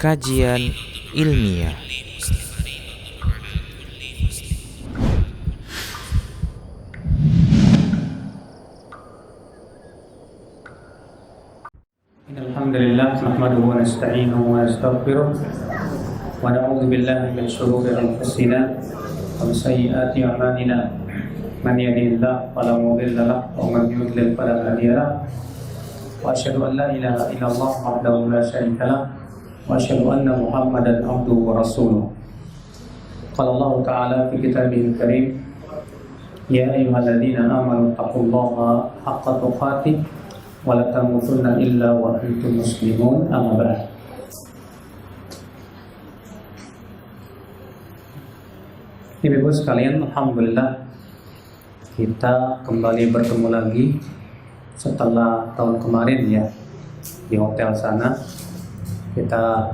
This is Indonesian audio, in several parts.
kajian ilmiah. Alhamdulillah, nahmaduhu wa nasta'inuhu wa nastaghfiruh wa na'udzu billahi min shururi anfusina wa min sayyiati a'malina. Man yahdihillahu fala mudilla lahu wa man yudlil fala hadiya lahu. Wa asyhadu an la ilaha illallah wahdahu la syarika lahu wa asyhadu anna Muhammadan abduhu wa rasuluh. Qala Allah ta'ala fi kitabihil karim, ya ayyuhalladzina amanu taqullaha haqqa tuqatih wa la tamutunna illa wa antum muslimun. Amma ba'd. Ibu-ibu sekalian, alhamdulillah kita kembali bertemu lagi setelah tahun kemarin ya, di hotel sana kita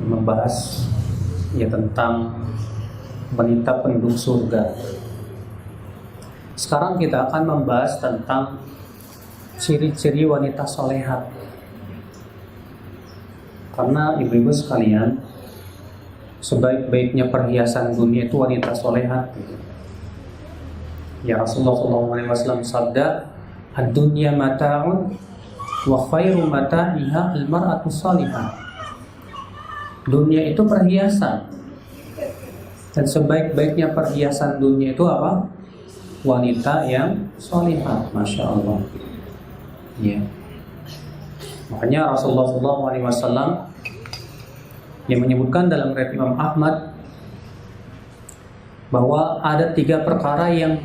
membahas ya tentang wanita penduduk surga. Sekarang kita akan membahas tentang ciri-ciri wanita solehat. Karena ibu-ibu sekalian, sebaik-baiknya perhiasan dunia itu wanita solehat. Ya Rasulullah SAW sabda, ad-dunya mata'un wa khairu mata'iha al-mar'atu salihah. Dunia itu perhiasan, dan sebaik-baiknya perhiasan dunia itu apa? Wanita yang salihah. Masya Allah. Ya. Makanya Rasulullah SAW yang menyebutkan dalam riwayat Imam Ahmad bahwa ada 3 perkara yang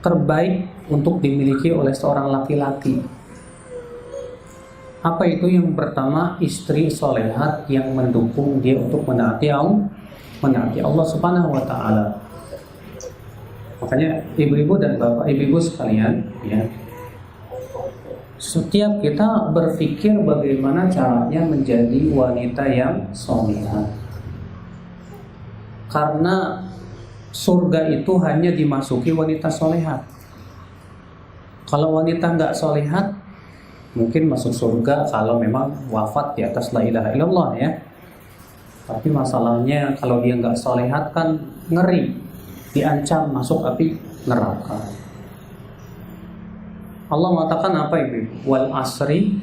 terbaik untuk dimiliki oleh seorang laki-laki. Apa itu? Yang pertama, istri solehat yang mendukung dia untuk menaati Allah Subhanahu wa Ta'ala. Makanya ibu-ibu dan bapak ibu-ibu sekalian ya, setiap kita berpikir bagaimana caranya menjadi wanita yang solehat. Karena surga itu hanya dimasuki wanita solehat. Kalau wanita nggak solehat, mungkin masuk surga kalau memang wafat di atas la ilaha illallah ya. Tapi masalahnya kalau dia nggak solehat kan ngeri, diancam masuk api neraka. Allah mengatakan apa ibu? Wal asri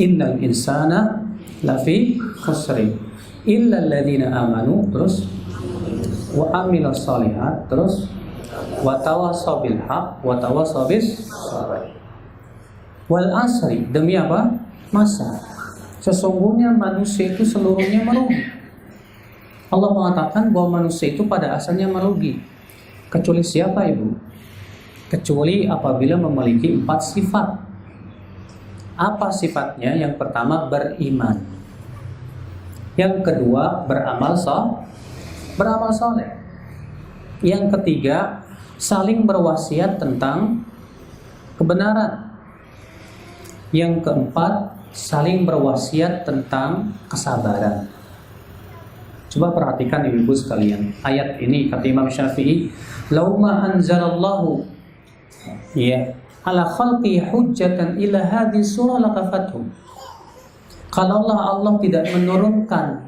innal insana lafi khusri illa alladziina amanu, terus wa amilus shalihat, terus wa tawassaw bil haqq wa tawassaw bis sabr. Wal asri, demi apa? Masa. Sesungguhnya manusia itu seluruhnya merugi. Allah mengatakan bahwa manusia itu pada asalnya merugi. Kecuali siapa ibu? Kecuali apabila memiliki 4 sifat. Apa sifatnya? Yang pertama, beriman. Yang kedua, beramal soleh. Yang ketiga, saling berwasiat tentang kebenaran. Yang keempat, saling berwasiat tentang kesabaran. Coba perhatikan ibu-ibu sekalian, ayat ini kata Imam Syafi'i, lauma anzalallahu ya ala khalqi hujjatan ila hadhihi surah lakafathum. Kalau Allah tidak menurunkan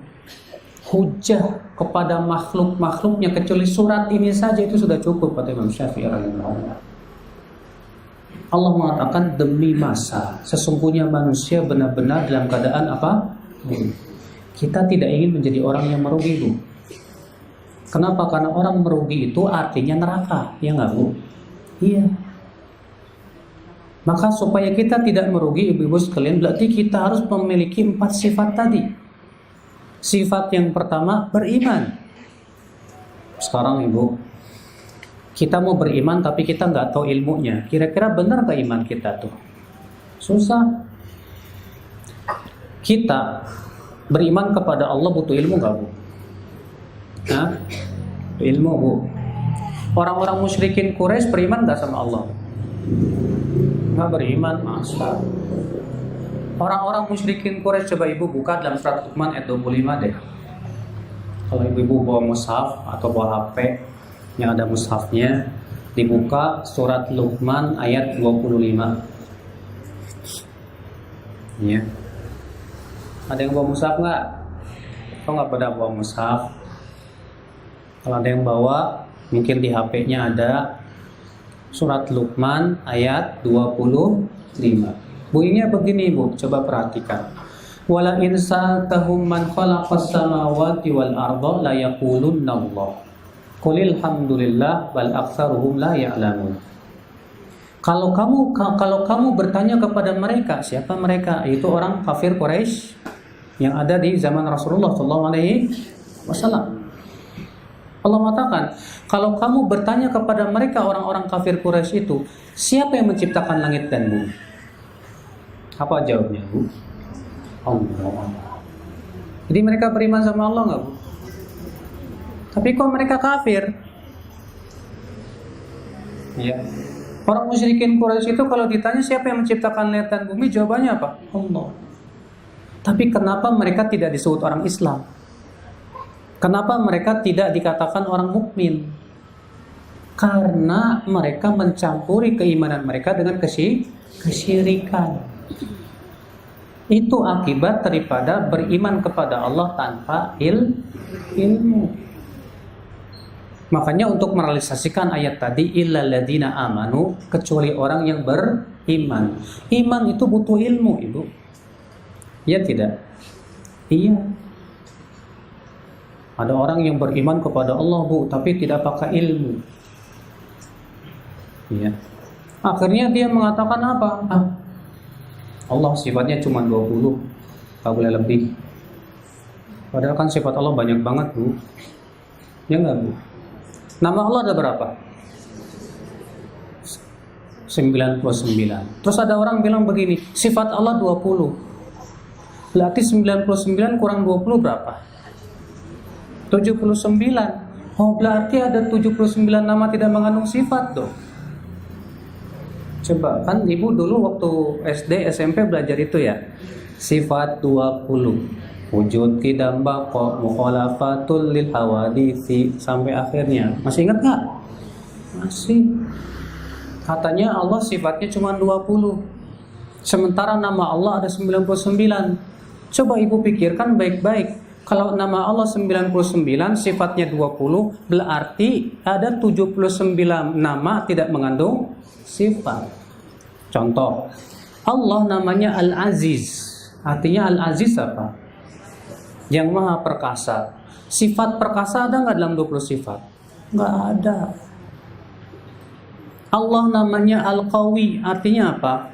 hujjah kepada makhluk-makhluknya kecuali surat ini saja, itu sudah cukup kata Imam Syafi'i rahimahullah. Allah mengatakan demi masa, sesungguhnya manusia benar-benar dalam keadaan apa? Kita tidak ingin menjadi orang yang merugi, Bu. Kenapa? Karena orang merugi itu artinya neraka, ya nggak, Bu? Iya. Maka supaya kita tidak merugi, ibu-ibu sekalian, berarti kita harus memiliki 4 sifat tadi. Sifat yang pertama, beriman. Sekarang ibu, kita mau beriman tapi kita nggak tahu ilmunya. Kira-kira benar nggak iman kita tuh? Susah. Kita beriman kepada Allah butuh ilmu nggak, Bu? Hah? Ilmu, Bu. Orang-orang musyrikin Quraisy beriman nggak sama Allah? Nggak beriman, masa? Orang-orang musyrikin Quraisy, coba ibu buka dalam surat Luqman ayat 25 deh. Kalau ibu-ibu bawa mushaf atau bawa HP yang ada mushafnya, dibuka surat Luqman ayat 25. Ya. Ada yang bawa mushaf nggak? Kok nggak pada bawa mushaf? Kalau ada yang bawa, mungkin di HP-nya ada surat Luqman ayat 25. Bunyinya begini, Bu, coba perhatikan. Wala in sa'altahum man khalaqas samawati wal arda la yaqulunna Allah. Qulil hamdulillah bal aktsaruhum la ya'lamun. Kalau kamu bertanya kepada mereka, siapa mereka? Itu orang kafir Quraisy yang ada di zaman Rasulullah SAW. Allah mengatakan, kalau kamu bertanya kepada mereka orang-orang kafir Quraisy itu, siapa yang menciptakan langit dan bumi? Apa jawabnya, Bu? Allah. Jadi mereka beriman sama Allah nggak, Bu? Tapi kok mereka kafir? Ya. Orang musyrikin Quraisy itu kalau ditanya siapa yang menciptakan langit dan bumi, jawabannya apa? Allah. Tapi kenapa mereka tidak disebut orang Islam? Kenapa mereka tidak dikatakan orang mukmin? Karena mereka mencampuri keimanan mereka dengan kesyirikan. Itu akibat daripada beriman kepada Allah tanpa ilmu. Makanya untuk merealisasikan ayat tadi, illal ladzina amanu, kecuali orang yang beriman. Iman itu butuh ilmu, Ibu. Ya tidak? Iya. Ada orang yang beriman kepada Allah, Bu, tapi tidak pakai ilmu. Ya. Akhirnya dia mengatakan apa? Allah sifatnya cuma 20, tak boleh lebih. Padahal kan sifat Allah banyak banget, Bu. Ya enggak, Bu? Nama Allah ada berapa? 99. Terus ada orang bilang begini, sifat Allah 20. Berarti 99 kurang 20 berapa? 79. Oh, berarti ada 79 nama tidak mengandung sifat dong. Coba, kan Ibu dulu waktu SD, SMP belajar itu ya. Sifat 20. Wujud tidak baqa, mukhalafatul lil hawadisi, sampai akhirnya. Masih ingat nggak? Masih. Katanya Allah sifatnya cuma 20. Sementara nama Allah ada 99. Coba Ibu pikirkan baik-baik. Kalau nama Allah 99, sifatnya 20, berarti ada 79 nama tidak mengandung sifat. Contoh, Allah namanya Al-Aziz. Artinya Al-Aziz apa? Yang maha perkasa. Sifat perkasa ada nggak dalam 20 sifat? Nggak ada. Allah namanya Al-Qawi. Artinya apa?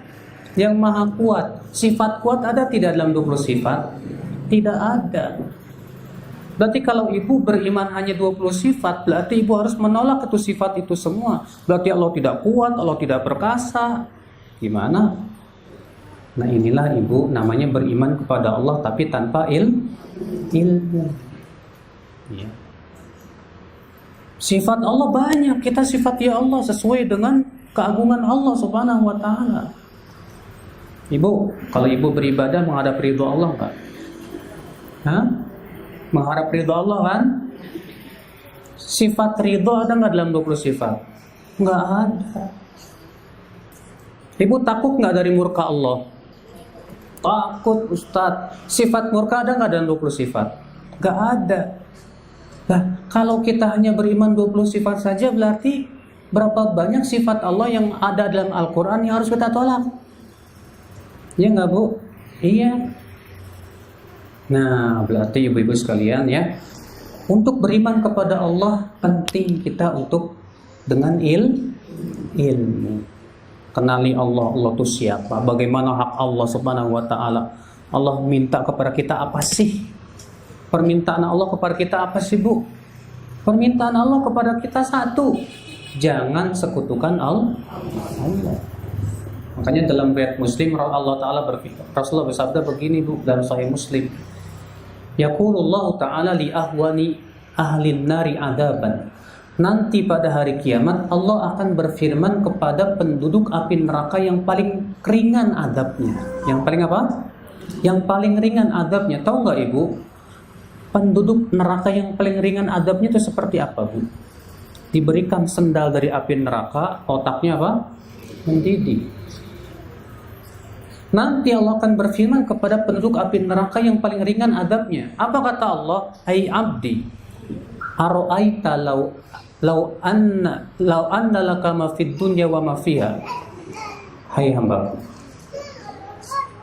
Yang maha kuat. Sifat kuat ada tidak dalam 20 sifat? Tidak ada. Berarti kalau Ibu beriman hanya 20 sifat, berarti Ibu harus menolak itu sifat itu semua. Berarti Allah tidak kuat, Allah tidak perkasa. Gimana? Nah, inilah Ibu namanya beriman kepada Allah tapi tanpa ilmu. Ya. Sifat Allah banyak. Kita sifat ya Allah sesuai dengan keagungan Allah Subhanahu wa taala. Ibu, kalau Ibu beribadah menghadap ridho Allah enggak? Hah? Mengharap ridho Allah kan? Sifat ridho ada nggak dalam 20 sifat? Nggak ada. Ibu takut nggak dari murka Allah? Takut, Ustadz. Sifat murka ada nggak dalam 20 sifat? Nggak ada. Nah, kalau kita hanya beriman 20 sifat saja, berarti berapa banyak sifat Allah yang ada dalam Al-Quran yang harus kita tolak? Iya nggak, Bu? Iya. Nah, berarti ibu-ibu sekalian ya, untuk beriman kepada Allah penting kita untuk dengan ilmu. Kenali Allah, Allah itu siapa, bagaimana hak Allah Subhanahu wa taala. Allah minta kepada kita apa sih? Permintaan Allah kepada kita apa sih, Bu? Permintaan Allah kepada kita satu, jangan sekutukan Allah. Makanya dalam riwayat Muslim Allah taala Rasulullah bersabda begini, Bu, dalam Sahih Muslim. Yaqulullahu ta'ala li ahwani ahlin nari adaban. Nanti pada hari kiamat Allah akan berfirman kepada penduduk api neraka yang paling ringan adabnya. Yang paling apa? Yang paling ringan adabnya. Tahu nggak Ibu? Penduduk neraka yang paling ringan adabnya itu seperti apa, Bu? Diberikan sendal dari api neraka, otaknya apa? Mendidih. Nanti Allah akan berfirman kepada penduduk api neraka yang paling ringan adabnya. Apa kata Allah? Hai abdi, aro'aita law anna laka ma fid dunya wa ma fiha. Hai hambaku,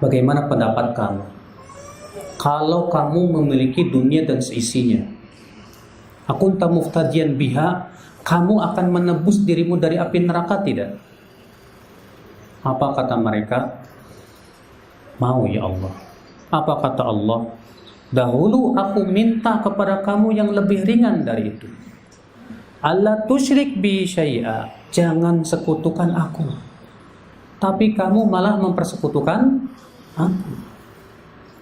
bagaimana pendapat kamu kalau kamu memiliki dunia dan seisinya? Akunta muftadiyan biha, kamu akan menebus dirimu dari api neraka tidak? Apa kata mereka? Mau ya Allah. Apa kata Allah? Dahulu aku minta kepada kamu yang lebih ringan dari itu. Allah tusyrik bi syai'a, jangan sekutukan aku. Tapi kamu malah mempersekutukan aku.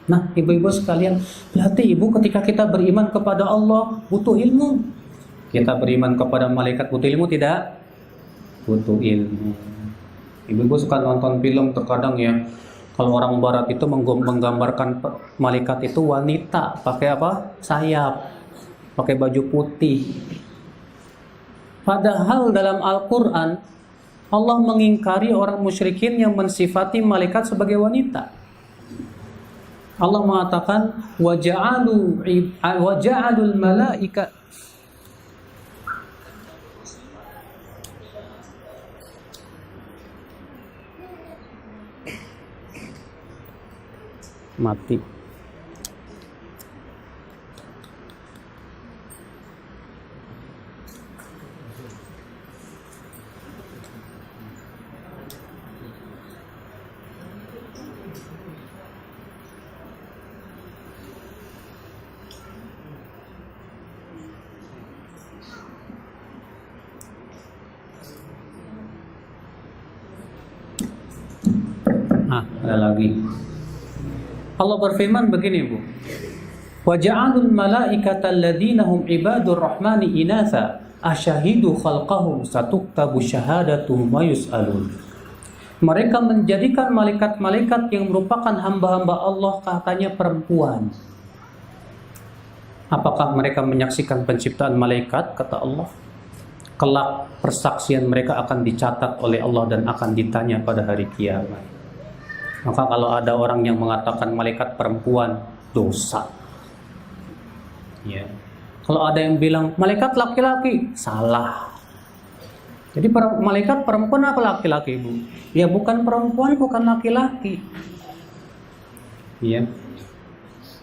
Nah, ibu-ibu sekalian, berarti ibu ketika kita beriman kepada Allah butuh ilmu. Kita beriman kepada malaikat butuh ilmu tidak? Butuh ilmu. Ibu-ibu suka nonton film terkadang ya. Kalau orang barat itu menggambarkan malaikat itu wanita, pakai apa? Sayap, pakai baju putih. Padahal dalam Al-Quran Allah mengingkari orang musyrikin yang mensifati malaikat sebagai wanita. Allah mengatakan waja'alul malaika mati. Ada lagi. Allah berfirman begini, Bu. Wa ja'alul malaikata alladziina hum ibadur rahmani inatha asyahidu khalqahum satuktabu syahadatuhum wa yus'alun. Mereka menjadikan malaikat-malaikat yang merupakan hamba-hamba Allah katanya perempuan. Apakah mereka menyaksikan penciptaan malaikat? Kata Allah. Kelak persaksian mereka akan dicatat oleh Allah dan akan ditanya pada hari kiamat. Maka kalau ada orang yang mengatakan malaikat perempuan, dosa. Ya. Kalau ada yang bilang malaikat laki-laki, salah. Jadi malaikat perempuan apa laki-laki, Bu? Ya bukan perempuan, bukan laki-laki. Ya.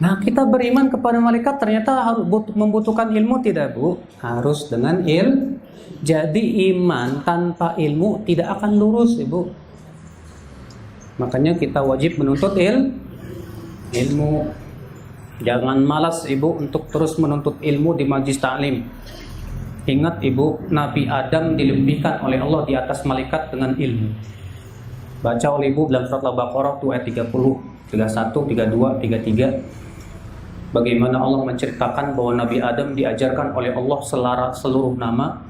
Nah, kita beriman kepada malaikat ternyata harus membutuhkan ilmu tidak, Bu? Harus dengan ilmu. Jadi iman tanpa ilmu tidak akan lurus, Ibu. Makanya kita wajib menuntut ilmu. Jangan malas Ibu untuk terus menuntut ilmu di majlis ta'lim. Ingat Ibu, Nabi Adam dilebihkan oleh Allah di atas malaikat dengan ilmu. Baca oleh Ibu dalam surat Al-Baqarah ayat 30, 31, 32, 33. Bagaimana Allah menceritakan bahwa Nabi Adam diajarkan oleh Allah seluruh nama.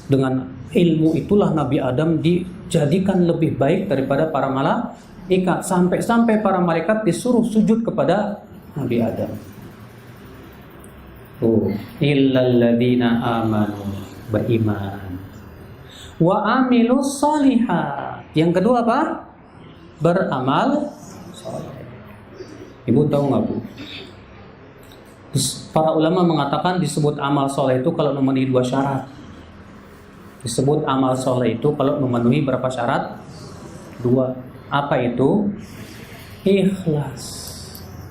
Dengan ilmu itulah Nabi Adam dijadikan lebih baik daripada para malaikat. Sampai para malaikat disuruh sujud kepada Nabi Adam. Illal ladzina amanu, beriman. Wa amilus shalihat. Yang kedua apa? Beramal saleh. Ibu tahu nggak, Bu? Para ulama mengatakan disebut amal soleh itu kalau memenuhi 2 syarat. Disebut amal soleh itu kalau memenuhi berapa syarat? 2. Apa itu? Ikhlas.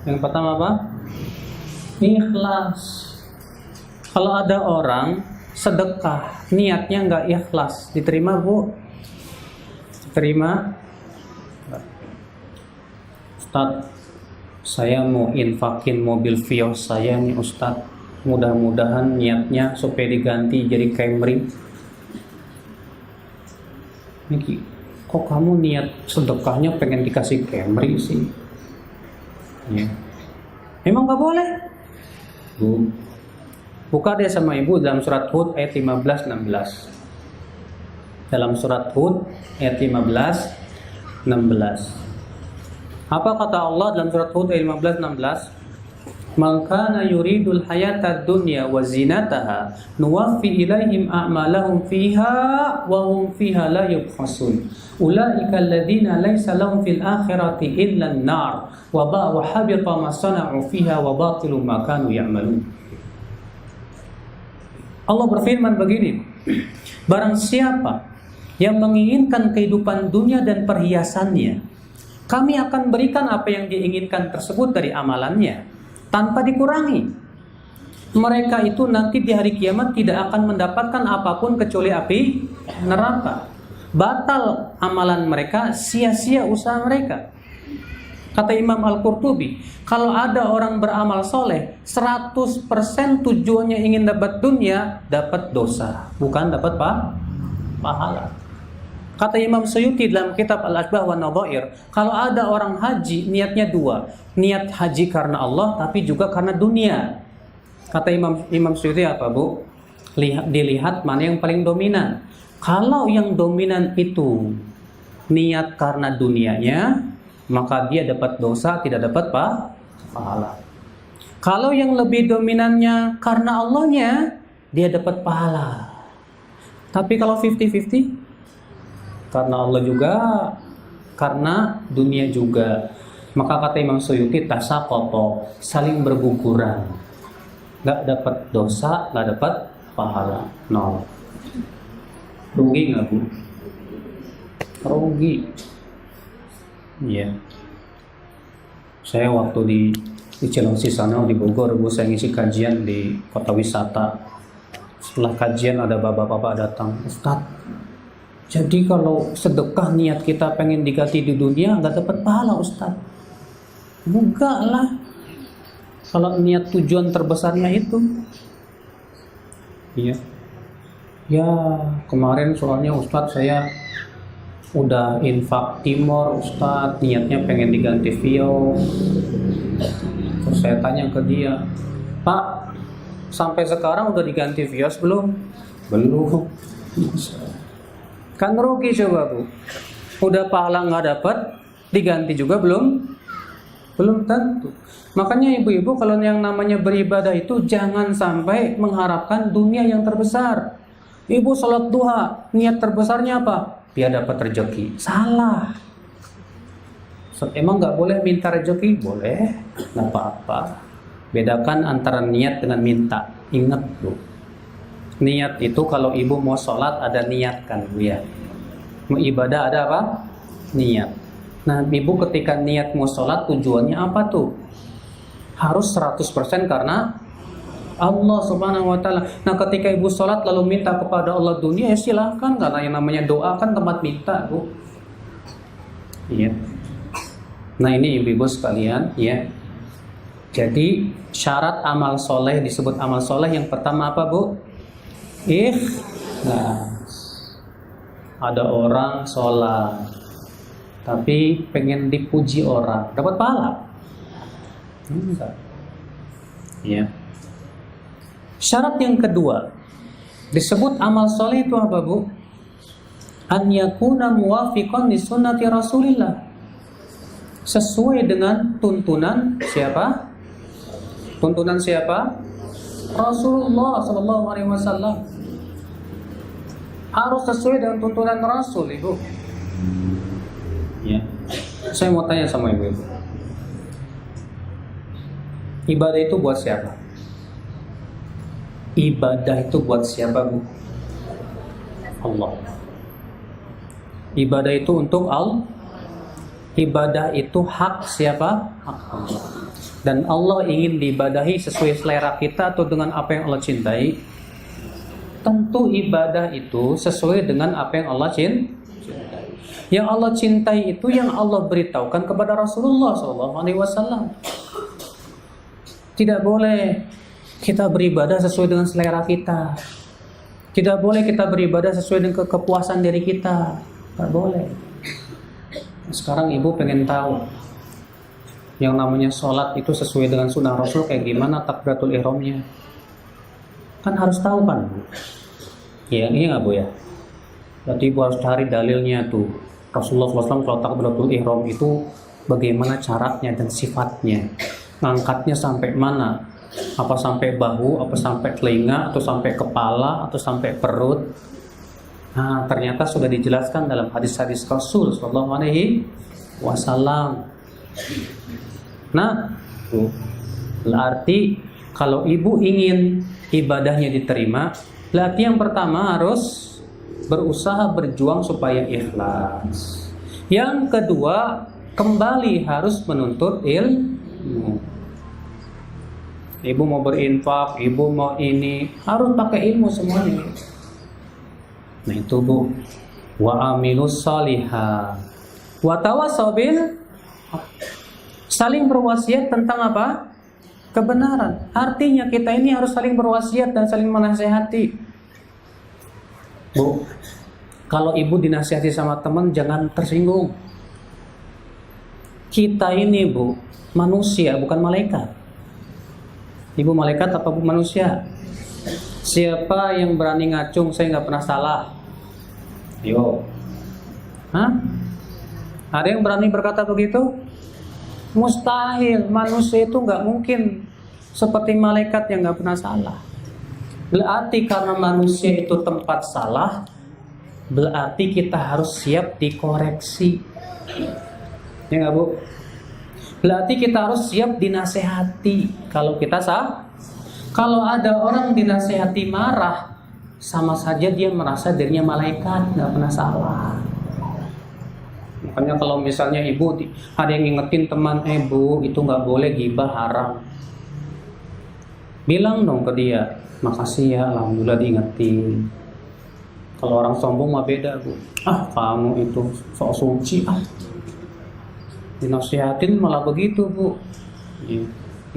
Yang pertama apa? Ikhlas. Kalau ada orang sedekah niatnya nggak ikhlas, diterima, Bu? Diterima? Ustaz, saya mau infakin mobil Vios saya nih Ustaz. Mudah-mudahan niatnya supaya diganti jadi Camry. Niki, kok kamu niat sedekahnya pengen dikasih Camry sih? Ya. Emang nggak boleh? Bu, buka deh sama Ibu dalam surat Hud ayat 15-16. Dalam surat Hud ayat 15-16. Apa kata Allah dalam surat Hud ayat 15-16? Man kana yuridul hayatad dunya wa zinataha nuwaffi ilaihim a'malahum fiha wa hum fiha la yubkhasun. Ulaika alladziina laisa lahum fil akhirati illa an-nar wa habita ma sana'u fiha wa batilu ma kanu ya'malun. Allah berfirman begini, barang siapa yang menginginkan kehidupan dunia dan perhiasannya, kami akan berikan apa yang diinginkan tersebut dari amalannya tanpa dikurangi. Mereka itu nanti di hari kiamat tidak akan mendapatkan apapun kecuali api neraka. Batal amalan mereka, sia-sia usaha mereka. Kata Imam Al-Qurtubi, kalau ada orang beramal soleh 100% tujuannya ingin dapat dunia, dapat dosa, bukan dapat pahala. Kata Imam Suyuti dalam kitab Al-Ashbah wa Nadhair, kalau ada orang haji niatnya dua, niat haji karena Allah tapi juga karena dunia. Kata Imam Suyuti apa, Bu? Dilihat mana yang paling dominan. Kalau yang dominan itu niat karena dunianya, maka dia dapat dosa, tidak dapat pahala. Kalau yang lebih dominannya karena Allahnya, dia dapat pahala. Tapi kalau 50-50, karena Allah juga, karena dunia juga, maka kata Imam Suyuti, tasaqata, saling berguguran. Gak dapat dosa, gak dapat pahala. No. Rugi gak, Bu? Rugi. Iya. Saya waktu di Cilengsi sana, di Bogor, Bu, saya ngisi kajian di kota wisata. Setelah kajian ada bapak-bapak datang, Ustadz, jadi kalau sedekah niat kita pengen diganti di dunia, nggak dapat pahala, Ustadz. Enggak lah. Kalau niat tujuan terbesarnya itu. Iya. Ya, kemarin soalnya Ustadz saya udah infak timor, Ustadz, niatnya pengen diganti Vio. Terus saya tanya ke dia, Pak, sampai sekarang udah diganti Vios belum? Belum. Kan rugi coba, Bu. Udah pahala nggak dapat, diganti juga belum? Belum tentu. Makanya ibu-ibu kalau yang namanya beribadah itu jangan sampai mengharapkan dunia yang terbesar. Ibu sholat duha, niat terbesarnya apa? Biar dapat rezeki. Salah. Emang nggak boleh minta rezeki? Boleh, nggak apa-apa. Bedakan antara niat dengan minta. Ingat, Bu. Niat itu kalau ibu mau sholat ada niat kan, Bu, ya. Mau ibadah ada apa? Niat. Nah, ibu ketika niat mau sholat tujuannya apa tuh? Harus 100% karena Allah Subhanahu wa Ta'ala. Nah, ketika ibu sholat lalu minta kepada Allah dunia, ya silahkan, karena yang namanya doa kan tempat minta, Bu. Iya. Nah, ini ibu-ibu sekalian, ya. Jadi syarat amal soleh disebut amal soleh yang pertama apa, Bu? Nah, ada orang sholat tapi pengen dipuji orang, dapat pahala? Enggak. Ya. Syarat yang kedua disebut amal soleh itu apa, Bu? An yakuna muwafiqan li sunnati Rasulillah, sesuai dengan tuntunan siapa? Tuntunan siapa? Rasulullah sallallahu alaihi wasallam. Harus sesuai dengan tuntunan Rasul, Ibu. Ya. Saya mau tanya sama Ibu. Ibadah itu buat siapa? Ibadah itu buat siapa, Bu? Allah. Ibadah itu untuk Allah. Ibadah itu hak siapa? Hak Allah. Dan Allah ingin diibadahi sesuai selera kita atau dengan apa yang Allah cintai. Tentu ibadah itu sesuai dengan apa yang Allah cintai. Yang Allah cintai itu yang Allah beritahukan kepada Rasulullah SAW. Tidak boleh kita beribadah sesuai dengan selera kita. Tidak boleh kita beribadah sesuai dengan kepuasan diri kita. Tidak boleh. Sekarang ibu pengen tahu yang namanya sholat itu sesuai dengan sunnah Rasul kayak gimana takbiratul ihramnya? Kan harus tahu kan, Bu? Ya, ini nggak, Bu, ya? Berarti ibu harus cari dalilnya tuh. Rasulullah SAW kalau takbiratul ihram itu bagaimana caranya dan sifatnya. Ngangkatnya sampai mana? Apa sampai bahu, apa sampai telinga, atau sampai kepala, atau sampai perut? Nah, ternyata sudah dijelaskan dalam hadis-hadis Rasul sallallahu alaihi wasallam. Nah, berarti kalau ibu ingin ibadahnya diterima, berarti yang pertama harus berusaha berjuang supaya ikhlas. Yang kedua, kembali harus menuntut ilmu. Ibu mau berinfak, ibu mau ini, harus pakai ilmu semuanya. Nah itu Bu. Wa amilus salihah. Wa tawassaw bil, saling berwasiat tentang apa? Kebenaran. Artinya kita ini harus saling berwasiat dan saling menasehati. Bu, kalau ibu dinasihati sama teman jangan tersinggung. Kita ini Bu, manusia bukan malaikat. Ibu malaikat apa bu manusia? Siapa yang berani ngacung saya nggak pernah salah? Yo, hah? Ada yang berani berkata begitu? Mustahil. Manusia itu nggak mungkin seperti malaikat yang nggak pernah salah. Berarti karena manusia itu tempat salah, berarti kita harus siap dikoreksi. Ya nggak bu? Berarti kita harus siap dinasehati kalau kita salah. Kalau ada orang dinasehati marah, sama saja dia merasa dirinya malaikat, nggak pernah salah. Makanya kalau misalnya ibu ada yang ngingetin teman, bu itu nggak boleh ghibah, haram. Bilang dong ke dia, makasih ya, alhamdulillah diingetin. Kalau orang sombong mah beda bu. Kamu itu sok suci dinasihatin malah begitu bu.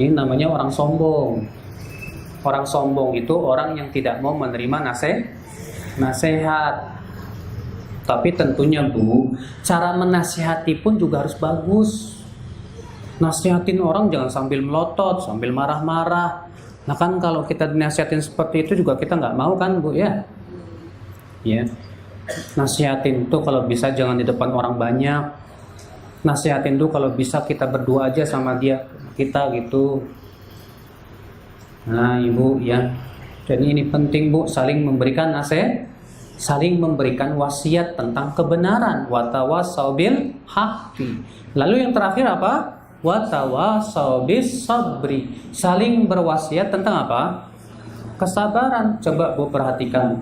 Ini namanya orang sombong. Orang sombong itu orang yang tidak mau menerima nasihat. Tapi tentunya bu, cara menasihati pun juga harus bagus. Nasihatin orang jangan sambil melotot, sambil marah-marah. Nah kan kalau kita dinasihatin seperti itu juga kita nggak mau kan bu ya. Ya, nasihatin tuh kalau bisa jangan di depan orang banyak. Nasihatin tuh kalau bisa kita berdua aja sama kita gitu. Nah ibu ya, jadi ini penting bu, saling memberikan nasihat, saling memberikan wasiat tentang kebenaran. Wa tawassaw bil haqqi. Lalu yang terakhir apa? Wa tawassaw bis sabri. Saling berwasiat tentang apa? Kesabaran. Coba bu perhatikan.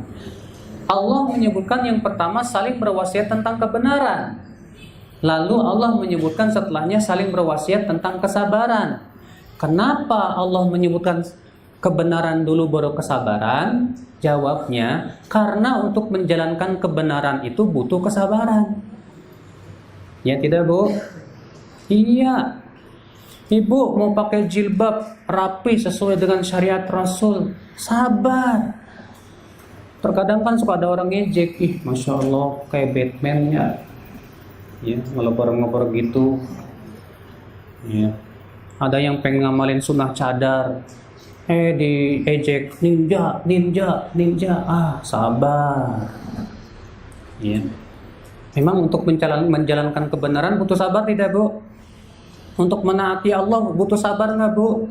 Allah menyebutkan yang pertama saling berwasiat tentang kebenaran. Lalu Allah menyebutkan setelahnya saling berwasiat tentang kesabaran. Kenapa Allah menyebutkan kebenaran dulu baru kesabaran? Jawabnya, karena untuk menjalankan kebenaran itu butuh kesabaran. Ya tidak bu? Iya. Ibu mau pakai jilbab rapi sesuai dengan syariat Rasul, sabar. Terkadang kan suka ada orang ngejek, Masya Allah kayak Batman ya. Ya, ngelopor-ngelopor gitu. Ya. Ada yang pengen ngamalin sunnah cadar, diejek ninja. Sabar. Ya. Memang untuk menjalankan kebenaran butuh sabar tidak bu? Untuk menaati Allah butuh sabar nggak bu?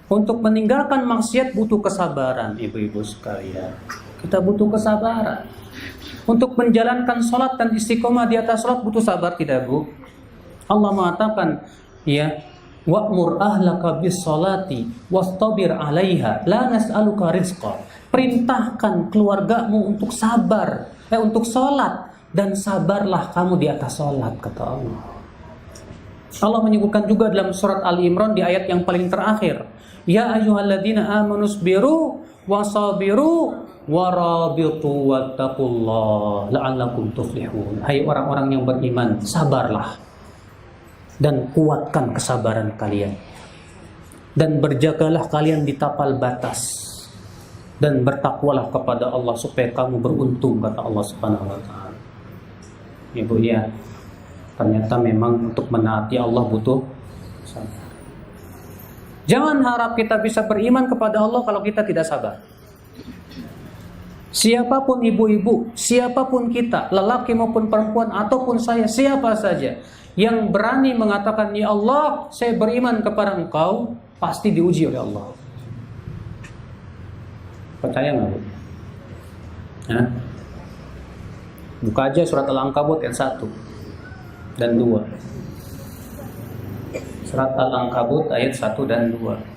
Untuk meninggalkan maksiat butuh kesabaran ibu-ibu sekalian. Kita butuh kesabaran. Untuk menjalankan sholat dan istiqomah di atas sholat butuh sabar tidak bu? Allah mengatakan ya, wa'mur ahlaka bis sholati wastabir 'alaiha la nas'aluka rizqa. Perintahkan keluargamu untuk sabar, untuk sholat dan sabarlah kamu di atas sholat, kata Allah. Allah menyebutkan juga dalam surat Ali Imran di ayat yang paling terakhir, ya ayyuhalladzina amanu sabiru wasabiru warabitu wattaqullah la'allakum tuflihun. Hai orang-orang yang beriman, sabarlah dan kuatkan kesabaran kalian, dan berjagalah kalian di tapal batas, dan bertakwalah kepada Allah supaya kamu beruntung, kata Allah Subhanahu wa taala. Ibu ya, ternyata memang untuk menaati Allah butuh sabar. Jangan harap kita bisa beriman kepada Allah kalau kita tidak sabar. Siapapun ibu-ibu, siapapun kita, lelaki maupun perempuan ataupun saya, siapa saja yang berani mengatakan, ya Allah, saya beriman kepada Engkau, pasti diuji oleh Allah. Percaya nggak, Bu? Hah? Buka aja surat Al-Ankabut ayat 1 dan 2. Surat Al-Ankabut ayat 1 dan 2.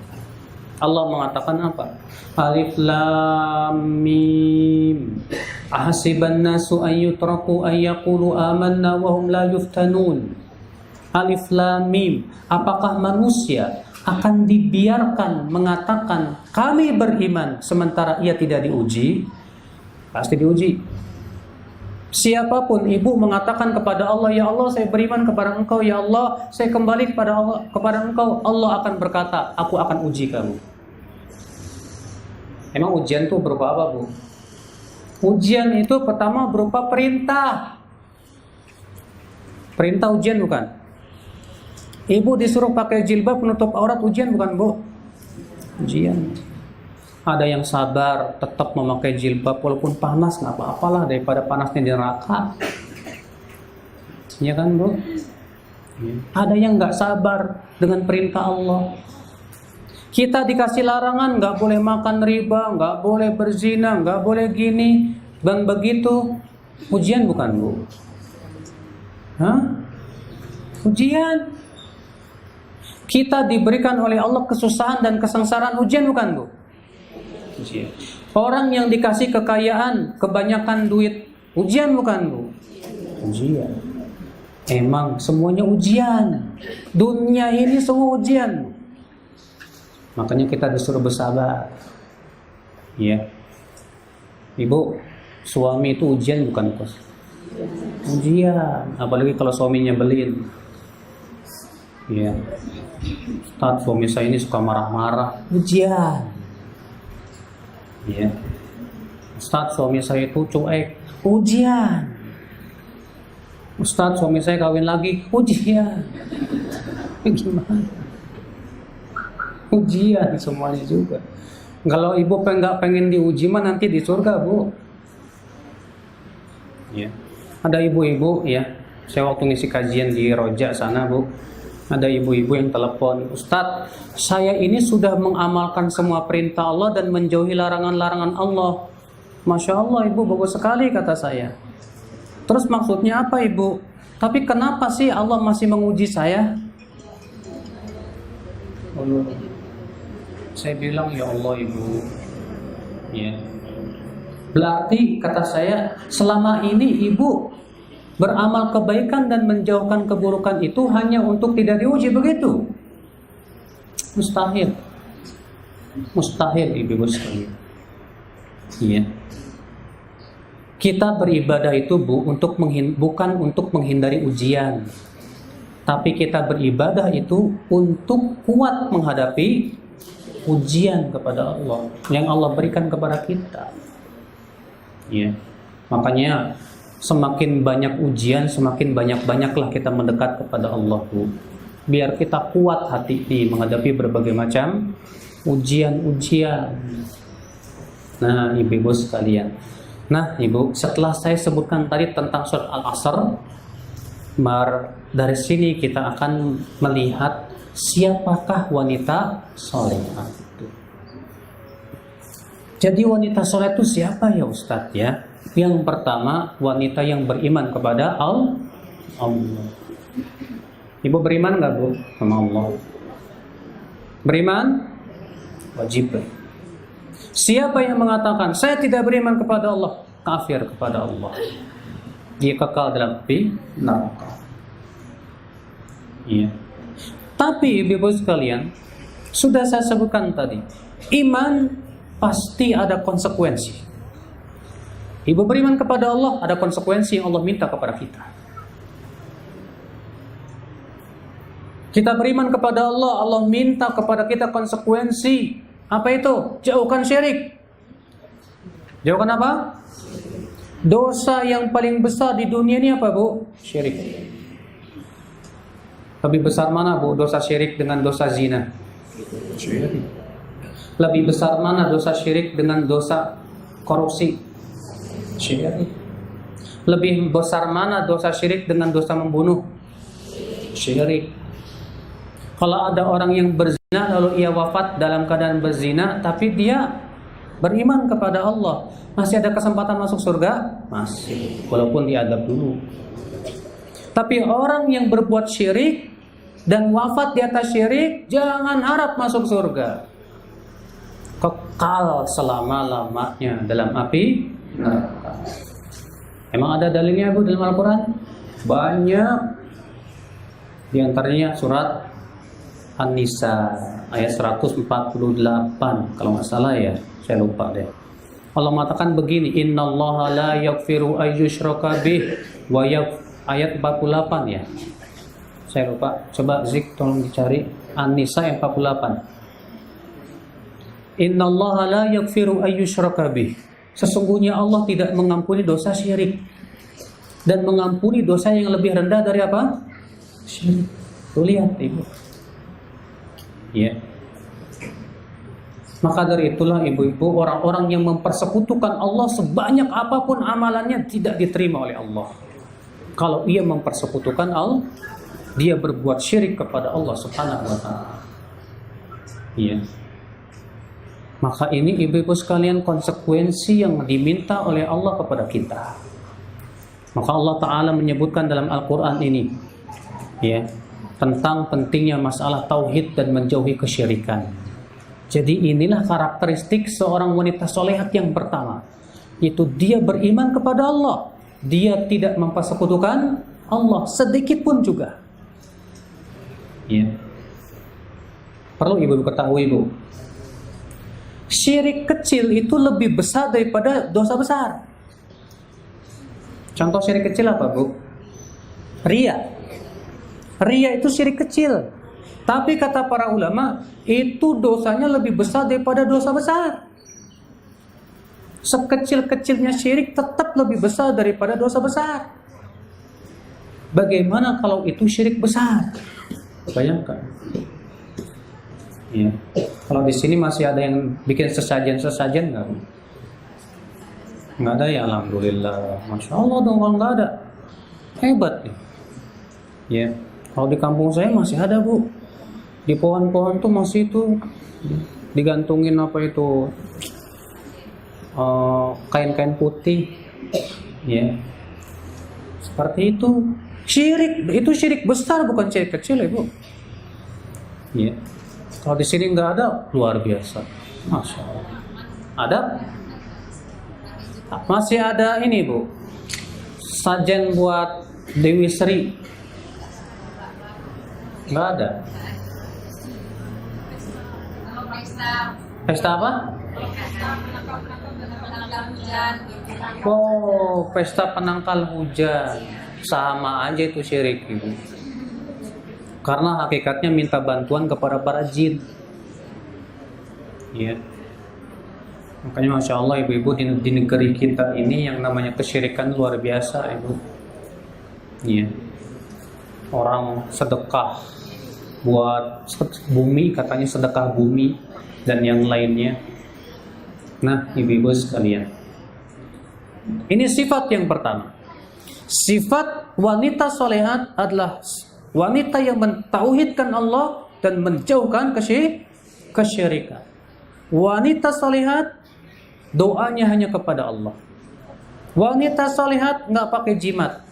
Allah mengatakan apa? Alif Lam Mim. Ahasiban nasu an yutraku an yaqulu amanna wa hum la yuftanun. Alif Lam Mim. Apakah manusia akan dibiarkan mengatakan kami beriman sementara ia tidak diuji? Pasti diuji. Siapapun ibu mengatakan kepada Allah, ya Allah saya beriman kepada Engkau, ya Allah saya kembali kepada Allah, kepada Engkau, Allah akan berkata, aku akan uji kamu. Emang ujian itu berupa apa, Bu? Ujian itu pertama berupa perintah. Perintah ujian bukan? Ibu disuruh pakai jilbab menutup aurat, ujian bukan, Bu? Ujian. Ada yang sabar tetap memakai jilbab walaupun panas, nggak apa-apalah daripada panasnya di neraka. Ya kan, Bu? Ada yang nggak sabar dengan perintah Allah. Kita dikasih larangan, nggak boleh makan riba, nggak boleh berzina, nggak boleh gini dan begitu. Ujian bukan, Bu? Hah? Ujian. Kita diberikan oleh Allah kesusahan dan kesengsaraan, ujian bukan, Bu? Ujian. Orang yang dikasih kekayaan, kebanyakan duit, ujian bukan, Bu? Ujian. Emang semuanya ujian. Dunia ini semua ujian. Makanya kita disuruh bersabar. Ya. Ibu, suami itu ujian bukan, Kos? Ujian. Apalagi kalau suaminya nyebelin. Ya. Ustaz, suami saya ini suka marah-marah. Ujian. Ya. Ustaz, suami saya itu cuek. Ujian. Ustaz, suami saya kawin lagi. Ujian. Gimana? Ujian semuanya juga. Kalau ibu nggak pengen diuji mah nanti di surga, Bu. Ya. Ada ibu-ibu ya. Saya waktu ngisi kajian di Roja sana, Bu. Ada ibu-ibu yang telepon, Ustadz, saya ini sudah mengamalkan semua perintah Allah dan menjauhi larangan-larangan Allah. Masya Allah, ibu, bagus sekali, kata saya. Terus maksudnya apa, ibu? Tapi kenapa sih Allah masih menguji saya? Saya bilang, ya Allah, ibu. Ya. Berarti, kata saya, selama ini ibu beramal kebaikan dan menjauhkan keburukan itu hanya untuk tidak diuji, begitu? Mustahil. Mustahil, ibu sekalian. Iya. Kita beribadah itu, Bu, bukan untuk menghindari ujian. Tapi kita beribadah itu untuk kuat menghadapi ujian kepada Allah yang Allah berikan kepada kita. Iya. Makanya semakin banyak ujian, semakin banyaklah kita mendekat kepada Allah, Bu. Biar kita kuat hati menghadapi berbagai macam ujian-ujian. Nah, ibu-ibu sekalian. Nah, ibu, setelah saya sebutkan tadi tentang surat Al-Asr, dari sini kita akan melihat siapakah wanita salehah itu. Jadi wanita saleh itu siapa ya, Ustadz ya? Yang pertama, wanita yang beriman kepada Allah. Ibu beriman nggak, Bu, sama Allah? Beriman? Wajib. Siapa yang mengatakan saya tidak beriman kepada Allah, kafir kepada Allah. Dia kekal dalam api neraka. Iya. Tapi ibu-ibu sekalian, sudah saya sebutkan tadi, iman pasti ada konsekuensi. Ibu beriman kepada Allah, ada konsekuensi yang Allah minta kepada kita. Kita beriman kepada Allah, Allah minta kepada kita konsekuensi. Apa itu? Jauhkan syirik. Jauhkan apa? Dosa yang paling besar di dunia ini apa, Bu? Syirik. Lebih besar mana, Bu, dosa syirik dengan dosa zina? Syirik. Lebih besar mana dosa syirik dengan dosa korupsi? Syirik. Lebih besar mana dosa syirik dengan dosa membunuh? Syirik. Kalau ada orang yang berzina lalu ia wafat dalam keadaan berzina, tapi dia beriman kepada Allah, masih ada kesempatan masuk surga? Masih, walaupun diadab dulu. Tapi orang yang berbuat syirik dan wafat di atas syirik, jangan harap masuk surga. Kekal selama-lamanya dalam api neraka. Emang ada dalilnya Bu dalam Al-Quran? Banyak. Di antaranya surat An-Nisa ayat 148 kalau nggak salah ya, saya lupa deh. Allah mengatakan begini, innallaha la yaghfiru ayyushraka bih wa ayat 48 ya. Saya lupa. Coba Zik tolong dicari An-Nisa ayat 48. Innallaha la yaghfiru ayyushraka bih. Sesungguhnya Allah tidak mengampuni dosa syirik dan mengampuni dosa yang lebih rendah dari apa? Syirik. Tuh lihat Ibu. Ya. Maka dari itulah ibu-ibu, orang-orang yang mempersekutukan Allah sebanyak apapun amalannya tidak diterima oleh Allah. Kalau ia mempersekutukan Allah, dia berbuat syirik kepada Allah Subhanahu wa taala. Iya. Maka ini ibu-ibu sekalian konsekuensi yang diminta oleh Allah kepada kita. Maka Allah Ta'ala menyebutkan dalam Al-Quran ini ya, tentang pentingnya masalah tauhid dan menjauhi kesyirikan. Jadi inilah karakteristik seorang wanita solehat yang pertama, itu dia beriman kepada Allah, dia tidak mempersekutukan Allah sedikit pun juga. Ya. Perlu ibu ketahui Bu, syirik kecil itu lebih besar daripada dosa besar. Contoh syirik kecil apa Bu? Ria. Ria itu syirik kecil, tapi kata para ulama itu dosanya lebih besar daripada dosa besar. Sekecil-kecilnya syirik tetap lebih besar daripada dosa besar. Bagaimana kalau itu syirik besar? Bayangkan. Ya. Kalau di sini masih ada yang bikin sesajen nggak? Nggak ada ya, alhamdulillah. Masya Allah dong, kalau nggak ada, hebat nih. Ya. Kalau di kampung saya masih ada Bu, di pohon-pohon tuh masih itu digantungin apa itu kain-kain putih, ya seperti itu. Syirik itu syirik besar, bukan syirik kecil ya Bu. Ya. Kalau di sini nggak ada, luar biasa, masya Allah. Ada? Masih ada ini Bu, sajen buat Dewi Sri. Nggak ada. Pesta apa? Oh, pesta penangkal hujan. Sama aja itu syirik Ibu. Karena hakikatnya minta bantuan kepada para jin. Ya. Makanya Masya Allah ibu-ibu di negeri kita ini yang namanya kesyirikan luar biasa Ibu. Ya. Orang sedekah buat bumi, katanya sedekah bumi dan yang lainnya. Nah ibu-ibu sekalian, ini sifat yang pertama. Sifat wanita solehat adalah wanita yang mentauhidkan Allah dan menjauhkan kesyirikan. Wanita solehat doanya hanya kepada Allah. Wanita solehat nggak pakai jimat,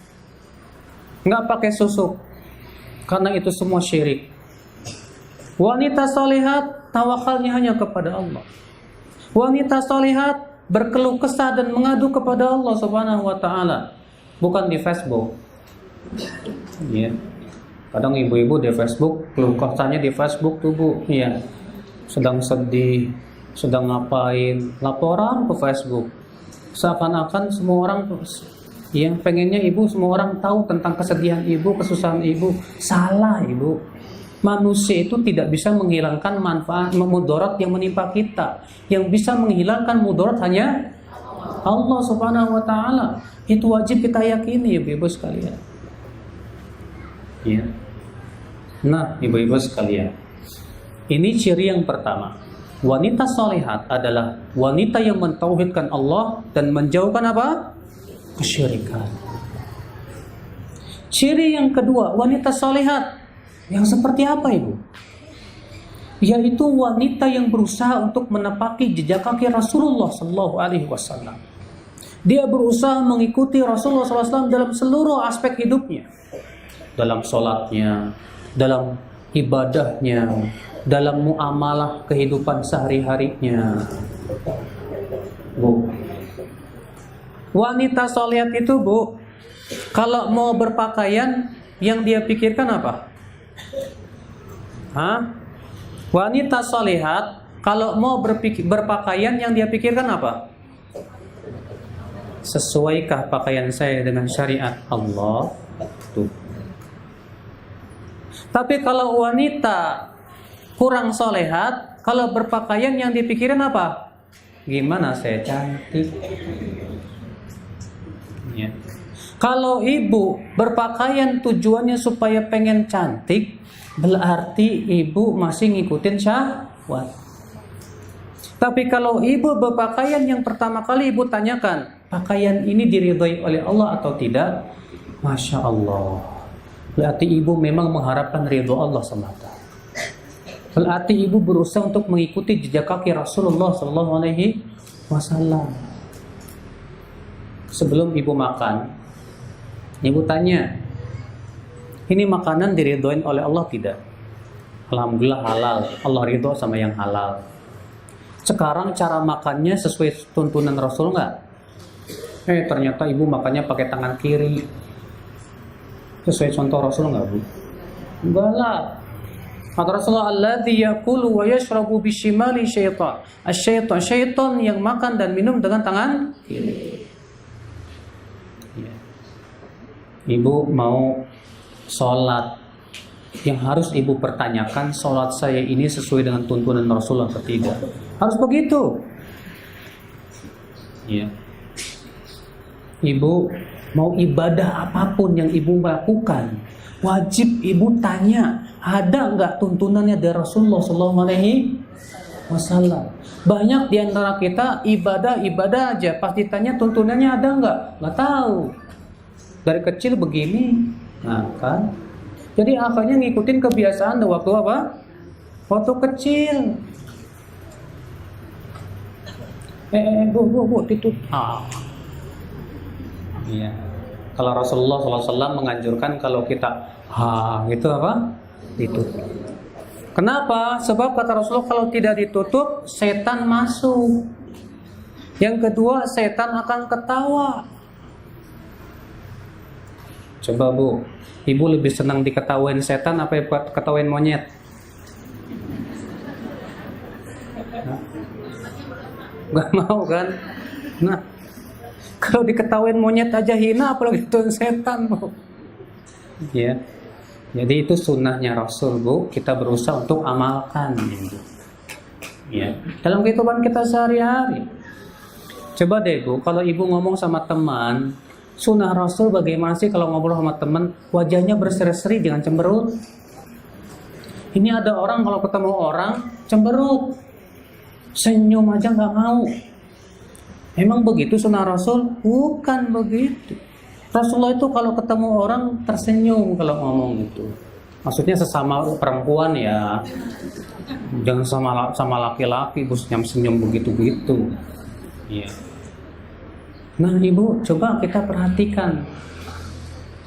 nggak pakai susuk, karena itu semua syirik. Wanita solehat tawakalnya hanya kepada Allah. Wanita solehat berkeluh kesah dan mengadu kepada Allah Subhanahu wa taala, bukan di Facebook. Ya. Kadang ibu-ibu di Facebook, keluh kesahnya di Facebook tuh Bu, ya. Sedang sedih, sedang ngapain, laporan ke Facebook. Seakan-akan semua orang yang pengennya ibu semua orang tahu tentang kesedihan ibu, kesusahan ibu. Salah Ibu. Manusia itu tidak bisa menghilangkan manfaat mudarat yang menimpa kita. Yang bisa menghilangkan mudarat hanya Allah Subhanahu wa taala. Itu wajib kita yakini ibu-ibu sekalian. Ya. Nah, ibu-ibu sekalian, ini ciri yang pertama. Wanita salihat adalah wanita yang mentauhidkan Allah dan menjauhkan apa? Kesyirikan. Ciri yang kedua, wanita salihat yang seperti apa, Ibu? Yaitu wanita yang berusaha untuk menepati jejak kaki Rasulullah Sallallahu Alaihi Wasallam. Dia berusaha mengikuti Rasulullah SAW dalam seluruh aspek hidupnya, dalam sholatnya, dalam ibadahnya, dalam muamalah kehidupan sehari-harinya. Bu, wanita salihat itu, Bu, kalau mau berpakaian yang dia pikirkan apa? Wanita salihat kalau mau berpakaian yang dia pikirkan apa? Sesuaikah pakaian saya dengan syariat Allah? Tuh. Tapi kalau wanita kurang solehat, kalau berpakaian yang dipikirin apa? Gimana saya cantik? Ya. Kalau ibu berpakaian tujuannya supaya pengen cantik, berarti ibu masih ngikutin syahwat. Tapi kalau ibu berpakaian yang pertama kali ibu tanyakan, pakaian ini diridhoi oleh Allah atau tidak? Masya Allah. Berarti ibu memang mengharapkan ridho Allah semata. Berarti ibu berusaha untuk mengikuti jejak kaki Rasulullah Sallallahu Alaihi Wasallam. Sebelum ibu makan, ibu tanya, ini makanan diridhoin oleh Allah tidak? Alhamdulillah halal. Allah ridho sama yang halal. Sekarang cara makannya sesuai tuntunan Rasul nggak? Ternyata ibu makannya pakai tangan kiri. Sesuai contoh Rasul nggak, Bu? Enggak lah. Kata Rasulullah, alladzi yaqulu wa yashrabu bishimali syaitan. Asyaitan, syaitan yang makan dan minum dengan tangan kiri. Ya. Ibu mau sholat, yang harus ibu pertanyakan, sholat saya ini sesuai dengan tuntunan Rasulullah atau tidak? Harus begitu. Ya. Ibu mau ibadah apapun yang ibu lakukan, wajib ibu tanya, ada nggak tuntunannya dari Rasulullah Sallallahu Alaihi Wasallam? Banyak di antara kita ibadah aja, pas ditanya tuntunannya ada nggak tahu. Dari kecil begini, nah kan? Jadi akhirnya ngikutin kebiasaan waktu apa? Waktu kecil. Bu, itu. Iya. Kalau Rasulullah SAW menganjurkan kalau kita gitu apa? Ditutup. Kenapa? Sebab kata Rasulullah kalau tidak ditutup, setan masuk. Yang kedua, setan akan ketawa. Coba Bu, ibu lebih senang diketawain setan apa ketawain monyet? Gak mau kan? Nah, kalau diketawain monyet aja hina, apalagi itu setan, Bu. Ya. Jadi itu sunnahnya Rasul, Bu. Kita berusaha untuk amalkan, gitu. Ya. Dalam kehidupan kita sehari-hari. Coba deh, Bu, kalau ibu ngomong sama teman, sunnah Rasul bagaimana sih kalau ngobrol sama teman, wajahnya berseri-seri, jangan cemberut. Ini ada orang kalau ketemu orang cemberut, senyum aja nggak mau. Emang begitu sunnah Rasul? Bukan begitu. Rasulullah itu kalau ketemu orang tersenyum kalau ngomong itu. Maksudnya sesama perempuan ya. Jangan sama laki-laki senyum begitu-begitu. Ya. Nah, Ibu, coba kita perhatikan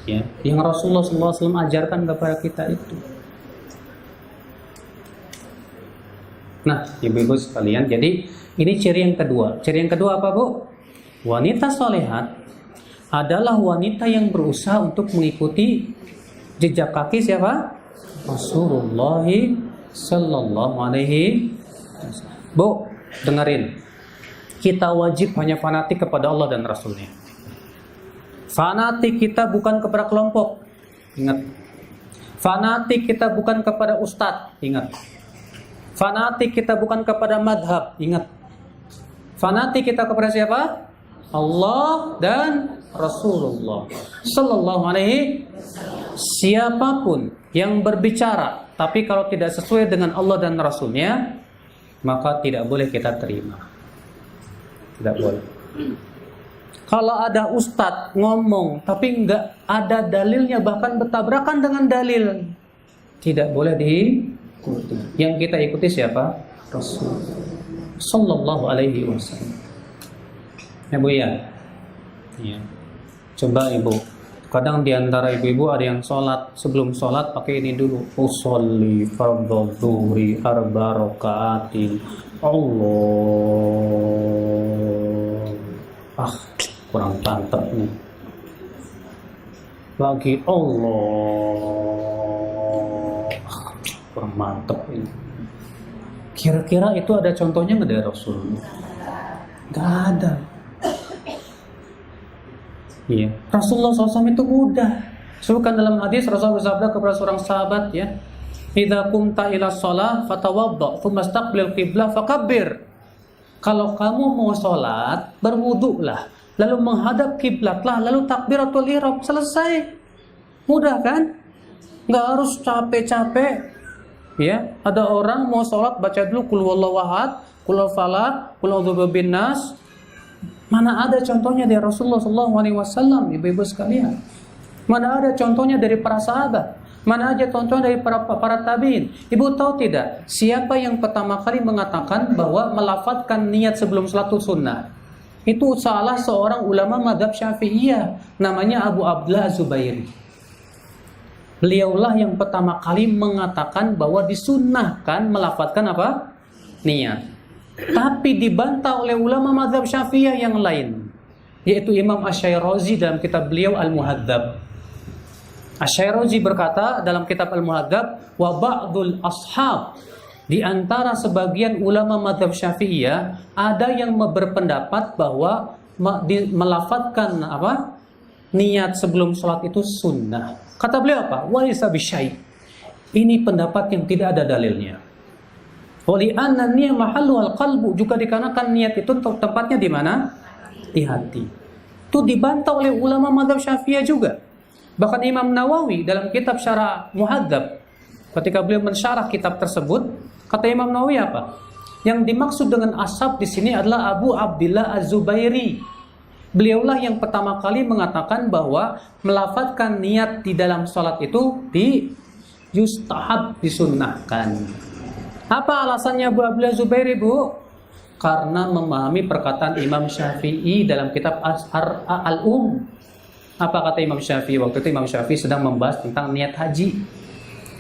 ya, yang Rasulullah SAW ajarkan kepada kita itu. Nah, Ibu-ibu sekalian, jadi ini ciri yang kedua. Ciri yang kedua apa, Bu? Wanita solehat adalah wanita yang berusaha untuk mengikuti jejak kaki siapa? Rasulullah Sallallahu Alaihi Wasallam. Bu, dengerin. Kita wajib hanya fanatik kepada Allah dan Rasulnya. Fanatik kita bukan kepada kelompok. Ingat. Fanatik kita bukan kepada ustadz. Ingat. Fanatik kita bukan kepada madhab. Ingat. Fanatik kita kepada siapa? Allah dan Rasulullah Sallallahu Alaihi. Siapapun yang berbicara, tapi kalau tidak sesuai dengan Allah dan Rasulnya, maka tidak boleh kita terima. Tidak boleh. Kalau ada ustadz ngomong tapi nggak ada dalilnya, bahkan bertabrakan dengan dalil, tidak boleh diikuti. Yang kita ikuti siapa? Rasul Sallallahu Alaihi Wasallam. Ya Bu ya. Ya. Coba Ibu. Kadang diantara ibu-ibu ada yang sholat, sebelum sholat pakai ini dulu. Usolli fardhu dhuhri arba rakaatin. Allah. Kurang mantap nih. Lagi Allah. Kurang mantap ini. Kira-kira itu ada contohnya nggak dari Rasulullah? Nggak ada. Iya. Rasulullah SAW itu mudah. Sebutkan dalam hadis Rasulullah bersabda kepada seorang sahabat ya, "Idza qumta ila shalah fatawadda, tsumma istaqbil qiblah fakabbir." Kalau kamu mau sholat, berwudulah, lalu menghadap kiblatlah, lalu takbiratul ihram, selesai. Mudah kan? Nggak harus capek-capek. Ya, ada orang mau sholat baca dulu qul huwallahu ahad, qul huwal falaq, qul a'udzu birabbin nas. Mana ada contohnya dari Rasulullah SAW, ibu-ibu sekalian? Mana ada contohnya dari para sahabat? Mana aja contohnya dari para tabiin? Ibu tahu tidak? Siapa yang pertama kali mengatakan bahwa melafadzkan niat sebelum salat itu sunnah? Itu salah seorang ulama mazhab Syafi'iyah, namanya Abu Abdullah Az-Zubairi. Beliaulah yang pertama kali mengatakan bahwa disunnahkan melafadzkan apa? Niat. Tapi dibantah oleh ulama mazhab Syafi'iyah yang lain, yaitu Imam Asy-Syairazi dalam kitab beliau Al-Muhadzab. Asy-Syairazi berkata dalam kitab Al-Muhadzab, wa ba'dul ashab, di antara sebagian ulama mazhab Syafi'iyah ada yang berpendapat bahwa melafadzkan apa? Niat sebelum salat itu sunnah. Kata beliau apa? Walaysa bisyai'. Ini pendapat yang tidak ada dalilnya. Wali anna niyyah mahalluhal qalbu, juga dikarenakan niat itu tempatnya di mana? Di hati. Itu dibantah oleh ulama mazhab Syafi'iyah juga. Bahkan Imam Nawawi dalam kitab Syarah Muhadzab, ketika beliau mensyarah kitab tersebut, kata Imam Nawawi apa? Yang dimaksud dengan ashab di sini adalah Abu Abdullah Az-Zubairi. Beliaulah yang pertama kali mengatakan bahwa melafadzkan niat di dalam salat itu yustahab, disunnahkan. Apa alasannya Abu Abdullah Az-Zubairi, Bu? Karena memahami perkataan Imam Syafi'i dalam kitab Al-Um. Apa kata Imam Syafi'i? Waktu itu Imam Syafi'i sedang membahas tentang niat haji.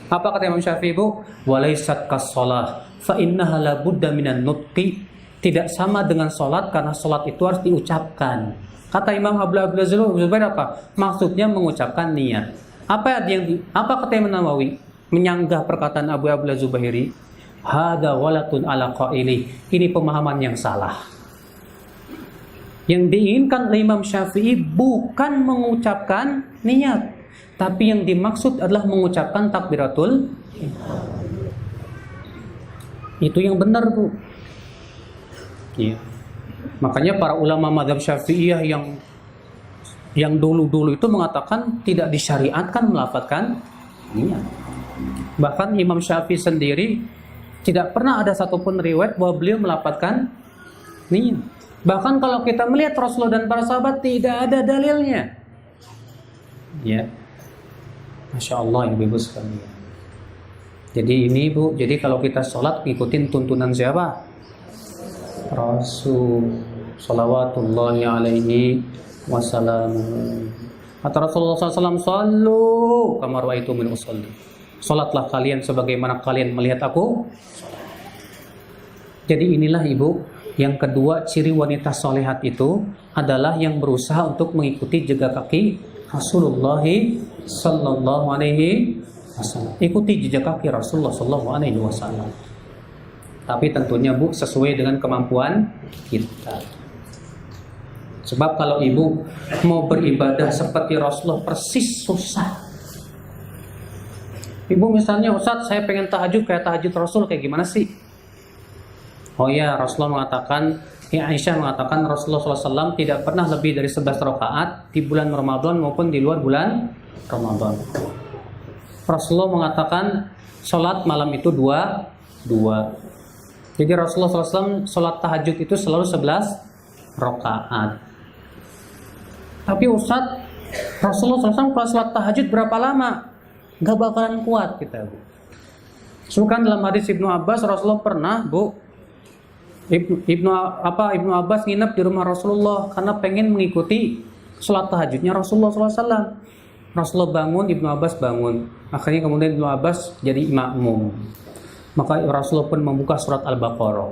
Apa kata Imam Syafi'i, Bu? Walaysat kas-shalah fa innaha la budda minan nutqi. Tidak sama dengan salat karena salat itu harus diucapkan. Kata Imam Abdullah Az-Zubairi apa? Maksudnya mengucapkan niat. Apa kata Imam Nawawi? Menyanggah perkataan Abu Abdullah Az-Zubairi. Hada walatun ala qaili. Ini pemahaman yang salah. Yang diinginkan oleh Imam Syafi'i bukan mengucapkan niat, tapi yang dimaksud adalah mengucapkan takbiratul ihram. Itu yang benar, Bu. Ya. Makanya para ulama mazhab Syafi'iyah yang dulu-dulu itu mengatakan tidak disyariatkan melafadzkan niat. Bahkan Imam Syafi'i sendiri tidak pernah ada satupun riwayat bahwa beliau melafadzkan niat. Bahkan kalau kita melihat Rasulullah dan para sahabat tidak ada dalilnya. Ya, Masya Allah ibu-ibu sekalian. Jadi ini Bu, jadi kalau kita sholat ngikutin tuntunan siapa? Rasul Salawatullahi alaihi wasallam. Kata Rasulullah SAW, Sallu kama ra'aitumuni usolli. Sholatlah kalian sebagaimana kalian melihat aku. Jadi inilah Ibu, yang kedua ciri wanita solehat itu adalah yang berusaha untuk mengikuti jejak kaki Rasulullah Sallallahu Alaihi Wasallam. Ikuti jejak kaki Rasulullah Sallallahu Alaihi Wasallam. Tapi tentunya Bu sesuai dengan kemampuan kita. Sebab kalau Ibu mau beribadah seperti Rasulullah persis susah. Ibu misalnya, Ustaz saya pengen tahajud kayak tahajud Rasul, kayak gimana sih? Oh ya, Rasulullah mengatakan, Aisyah mengatakan Rasulullah SAW tidak pernah lebih dari 11 rakaat di bulan Ramadan maupun di luar bulan Ramadan. Rasulullah mengatakan sholat malam itu dua. Jadi Rasulullah SAW sholat tahajud itu selalu 11 rakaat. Tapi Ustadz, Rasulullah SAW kalau sholat tahajud berapa lama? Gak bakalan kuat kita, Bu. Sukan dalam hadis Ibnu Abbas, Rasulullah pernah, Bu, Ibnu Abbas nginep di rumah Rasulullah karena pengen mengikuti sholat tahajudnya Rasulullah SAW. Rasulullah bangun, Ibnu Abbas bangun. Akhirnya kemudian Ibnu Abbas jadi makmum. Maka Rasulullah pun membuka surat Al-Baqarah.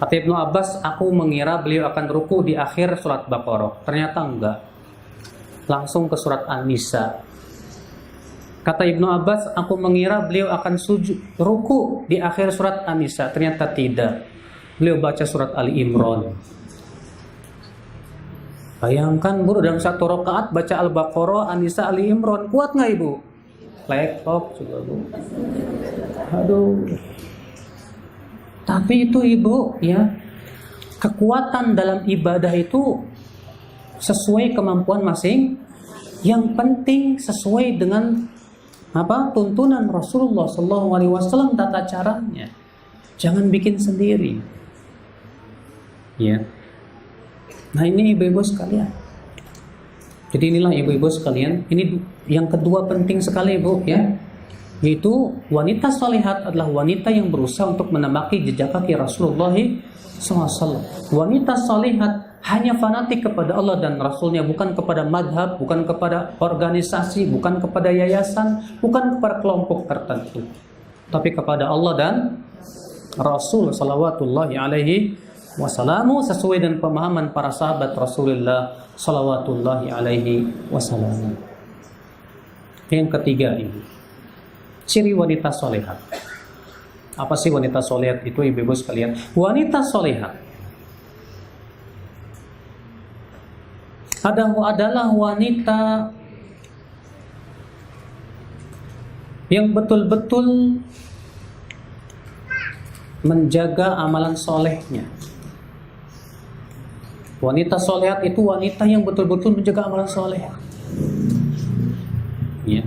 Kata Ibnu Abbas, aku mengira beliau akan ruku di akhir surat Baqarah. Ternyata enggak. Langsung ke surat An-Nisa. Kata Ibnu Abbas, aku mengira beliau akan ruku di akhir surat An-Nisa. Ternyata tidak. Beliau baca surat Ali Imran. Bayangkan, Bu, dalam satu rakaat baca Al-Baqarah, An-Nisa, Ali Imran. Kuat nggak, Ibu? Laptop juga, Bu. Aduh. Tapi itu, Ibu, ya, kekuatan dalam ibadah itu sesuai kemampuan masing. Yang penting sesuai dengan tuntunan Rasulullah SAW, tata caranya. Jangan bikin sendiri. Ya. Nah, ini ibu-ibu sekalian. Jadi inilah ibu-ibu sekalian. Ini yang kedua penting sekali, Bu, ya. Yaitu wanita salihat adalah wanita yang berusaha untuk menambaki jejak kaki Rasulullah SAW. Wanita salihat hanya fanatik kepada Allah dan Rasulnya, bukan kepada madhab, bukan kepada organisasi, bukan kepada yayasan, bukan kepada kelompok tertentu, tapi kepada Allah dan Rasul salawatullahi alaihi wasallamu, sesuai dengan pemahaman para sahabat Rasulullah salawatullahi alaihi wasallam. Yang ketiga ini, ciri wanita solehat. Apa sih wanita solehat itu, ibu-ibu sekalian? Wanita solehat adalah wanita yang betul-betul menjaga amalan solehnya. Wanita solehat itu wanita yang betul-betul menjaga amalan soleh. Ya,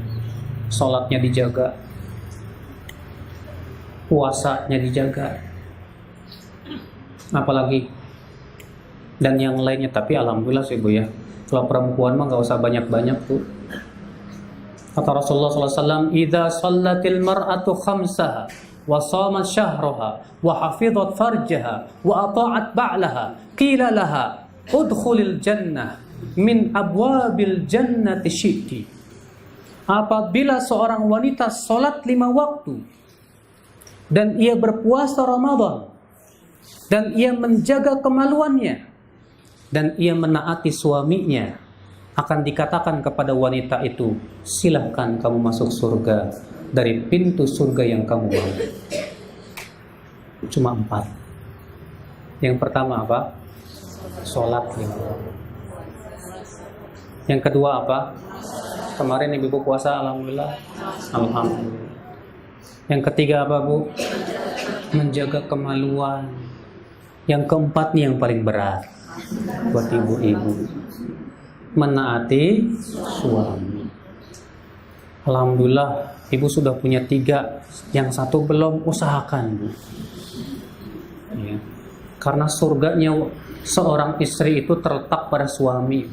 sholatnya dijaga, puasanya dijaga, apalagi dan yang lainnya. Tapi alhamdulillah sih, Bu, ya, kalau perempuan mah nggak usah banyak-banyak, Bu. Kata Rasulullah SAW, "Idza shallatil mar'atu khamsaha wa shamat syahraha wa hafizat farjaha wa ata'at ba'laha qila laha udkhulil jannah min abwabil jannati syi'ti." Apabila seorang wanita salat 5 waktu dan ia berpuasa Ramadan dan ia menjaga kemaluannya dan ia menaati suaminya, akan dikatakan kepada wanita itu, silahkan kamu masuk surga dari pintu surga yang kamu mau. Cuma 4. Yang pertama apa? Sholat. Yang kedua apa? Kemarin ibu puasa, alhamdulillah. Alhamdulillah. Yang ketiga apa, Bu? Menjaga kemaluan. Yang keempat nih yang paling berat buat ibu-ibu, menaati suami. Alhamdulillah, ibu sudah punya 3, yang satu belum, usahakan, Bu. Ya. Karena surganya seorang istri itu terletak pada suami.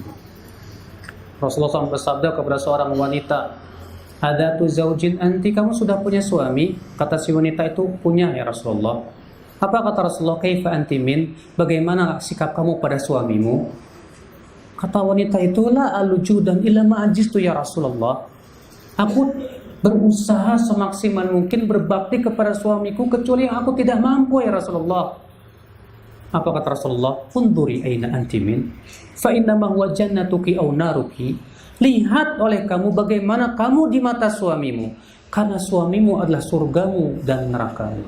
Rasulullah SAW bersabda kepada seorang wanita, "Adatu zaujin anti?" Kamu sudah punya suami? Kata si wanita itu, punya ya Rasulullah. Apa kata Rasulullah? "Kaifa anti min?" Bagaimana sikap kamu pada suamimu? Kata wanita itu, "La aluju dan illa ma'ajistu ya Rasulullah." Aku berusaha semaksimal mungkin berbakti kepada suamiku kecuali yang aku tidak mampu ya Rasulullah. Apa kata Rasulullah? "Unduri aina anti min fa innama huwa jannatuki aw naruki." Lihat oleh kamu bagaimana kamu di mata suamimu, karena suamimu adalah surgamu dan nerakamu.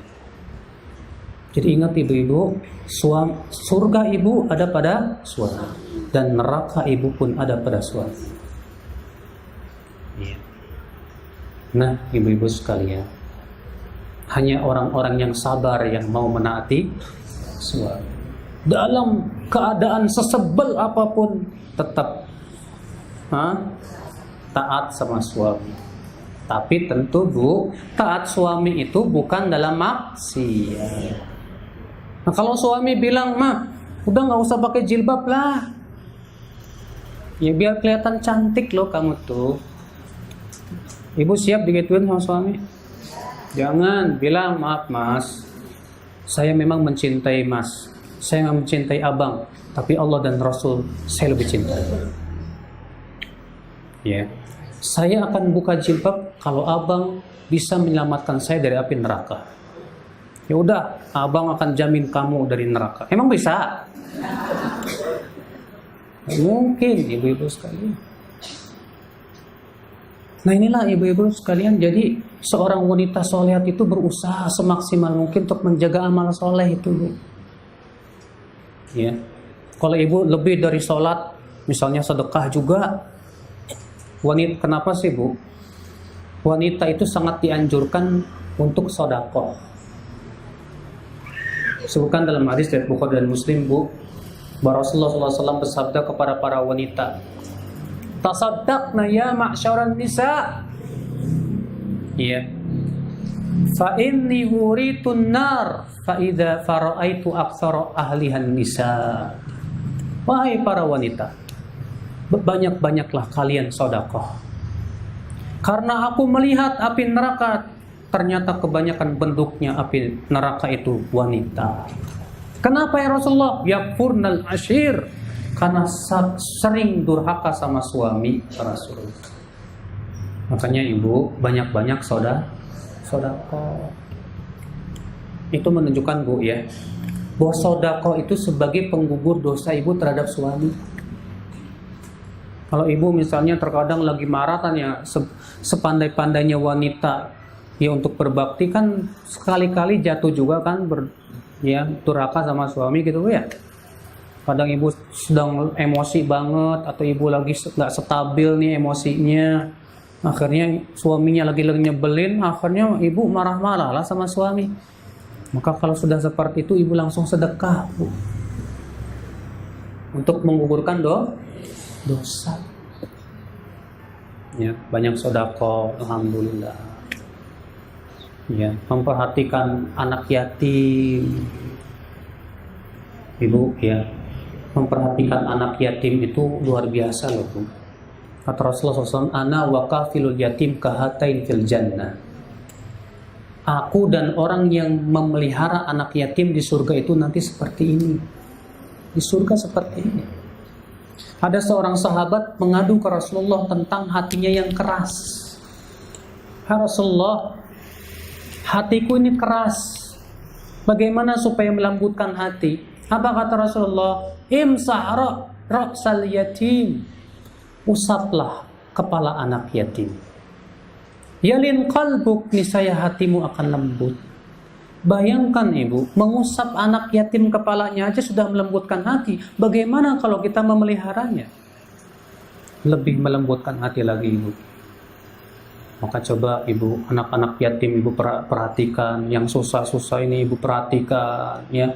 Jadi ingat ibu-ibu, surga ibu ada pada suami dan neraka ibu pun ada pada suami. Nah, ibu-ibu sekalian, hanya orang-orang yang sabar yang mau menaati suami. Dalam keadaan sesebel apapun tetap taat sama suami. Tapi tentu Bu, taat suami itu bukan dalam maksiat. Nah kalau suami bilang, "Ma, udah nggak usah pakai jilbab lah. Ya biar kelihatan cantik loh kamu tuh." Ibu siap digituin sama suami? Jangan bilang, "Maaf Mas, saya memang mencintai Mas. Saya memang mencintai Abang. Tapi Allah dan Rasul saya lebih cinta." Ya. Saya akan buka jilbab kalau Abang bisa menyelamatkan saya dari api neraka. Ya udah, Abang akan jamin kamu dari neraka. Emang bisa? Mungkin ibu-ibu sekalian. Nah inilah ibu-ibu sekalian, jadi seorang wanita solehat itu berusaha semaksimal mungkin untuk menjaga amal soleh itu, Bu. Ya. Kalau ibu lebih dari sholat, misalnya sedekah juga, wanita, kenapa sih Bu? Wanita itu sangat dianjurkan untuk sedekah. Sebutkan dalam hadis dari Bukhari dan Muslim, Bu, bahwa Rasulullah SAW bersabda kepada para wanita, "Tasaddaqna ya ma'syaran nisa." Iya. "Fa inni uritun nar fa idza fara'aitu aktsara ahlihan nisa." Wahai para wanita, banyak-banyaklah kalian sedekah. Karena aku melihat api neraka, ternyata kebanyakan bentuknya api neraka itu wanita. Kenapa ya Rasulullah? Yakfurnal ashir. Karena sering durhaka sama suami Rasulullah. Makanya ibu banyak-banyak sedekah. Itu menunjukkan Bu ya, bahwa sedekah itu sebagai penggugur dosa ibu terhadap suami. Kalau ibu misalnya terkadang lagi marah kan ya, sepandai-pandainya wanita ya untuk berbakti kan sekali-kali jatuh juga kan durhaka sama suami gitu ya. Kadang ibu sedang emosi banget atau ibu lagi nggak stabil nih emosinya, akhirnya suaminya lagi nyebelin, akhirnya ibu marah-marah lah sama suami. Maka kalau sudah seperti itu ibu langsung sedekah, Bu, untuk menggugurkan dosa. Ya, banyak sedekah, alhamdulillah. Ya, memperhatikan anak yatim. Ibu ya, memperhatikan anak yatim itu luar biasa loh, Bu. Kata Rasulullah SAW, "Ana wa kafilul yatim kahatain fil jannah." Aku dan orang yang memelihara anak yatim di surga itu nanti seperti ini. Di surga seperti ini. Ada seorang sahabat mengadu ke Rasulullah tentang hatinya yang keras. "Ya Rasulullah, hatiku ini keras. Bagaimana supaya melembutkan hati?" Apa kata Rasulullah? "Imsah ra'sal yatim." Usaplah kepala anak yatim. "Yalin qalbuk," niscaya hatimu akan lembut. Bayangkan ibu, mengusap anak yatim kepalanya aja sudah melembutkan hati. Bagaimana kalau kita memeliharanya? Lebih melembutkan hati lagi ibu. Maka coba ibu, anak-anak yatim ibu perhatikan, yang susah-susah ini ibu perhatikan ya.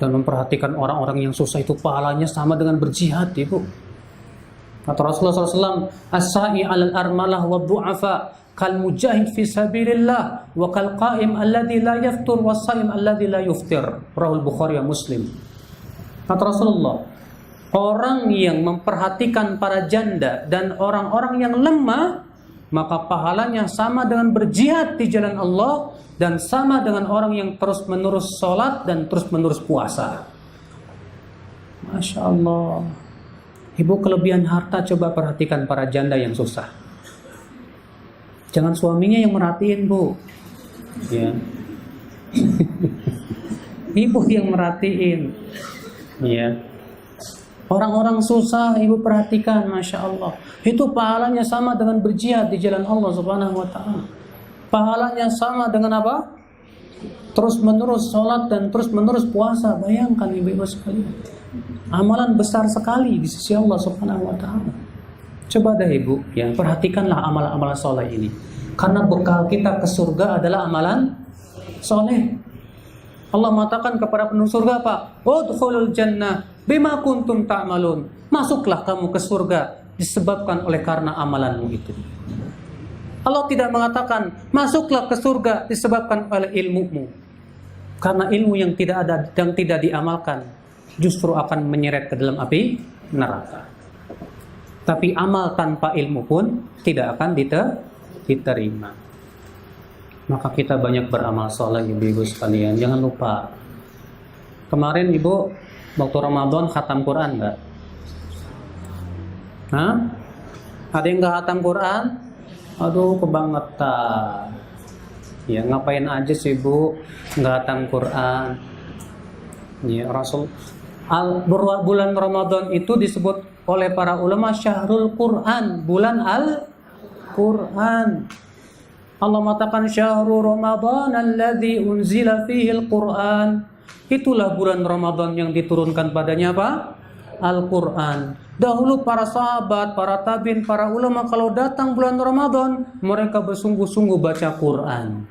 Dan memperhatikan orang-orang yang susah itu pahalanya sama dengan berjihad ibu. Kata Rasulullah SAW, "As-sa'i 'alal armalah wa du'afa kal mujahid fi sabilillah wa kal qa'im alladhi la yaftur was sha'im alladhi la yuftir." Rahul Bukhari wa Muslim. Kata Rasulullah, orang yang memperhatikan para janda dan orang-orang yang lemah, maka pahalanya sama dengan berjihad di jalan Allah dan sama dengan orang yang terus-menerus sholat dan terus-menerus puasa. Masya Allah. Ibu, kelebihan harta coba perhatikan para janda yang susah. Jangan suaminya yang merhatiin, Bu. Ya. Ibu yang merhatiin. Ya. Orang-orang susah ibu perhatikan, Masya Allah. Itu pahalanya sama dengan berjihad di jalan Allah Subhanahu wa ta'ala. Pahalanya sama dengan apa? Terus menerus sholat dan terus menerus puasa. Bayangkan ibu-ibu sekalian. Amalan besar sekali di sisi Allah Subhanahu wa ta'ala. Coba deh ibu, ya, perhatikanlah amalan-amalan soleh ini. Karena bekal kita ke surga adalah amalan soleh. Allah mengatakan kepada penduduk surga apa? Udkhulul jannah bima kuntum ta'malun. Masuklah kamu ke surga disebabkan oleh karena amalanmu itu. Allah tidak mengatakan masuklah ke surga disebabkan oleh ilmumu. Karena ilmu yang tidak ada dan tidak diamalkan justru akan menyeret ke dalam api neraka. Tapi amal tanpa ilmu pun tidak akan diterima. Maka kita banyak beramal soleh, ibu-ibu sekalian. Jangan lupa. Kemarin ibu waktu Ramadan khatam Quran enggak? Hah? Ada yang enggak khatam Quran? Aduh, kebangetan. Ya, ngapain aja sih ibu enggak khatam Quran? Ya, bulan Ramadan itu disebut oleh para ulama syahrul Quran, bulan Al-Quran. Allah mengatakan syahrul Ramadan alladzi unzila fihi al-Quran. Itulah bulan Ramadan yang diturunkan padanya apa? Al-Quran. Dahulu para sahabat, para tabi'in, para ulama kalau datang bulan Ramadan, mereka bersungguh-sungguh baca Quran.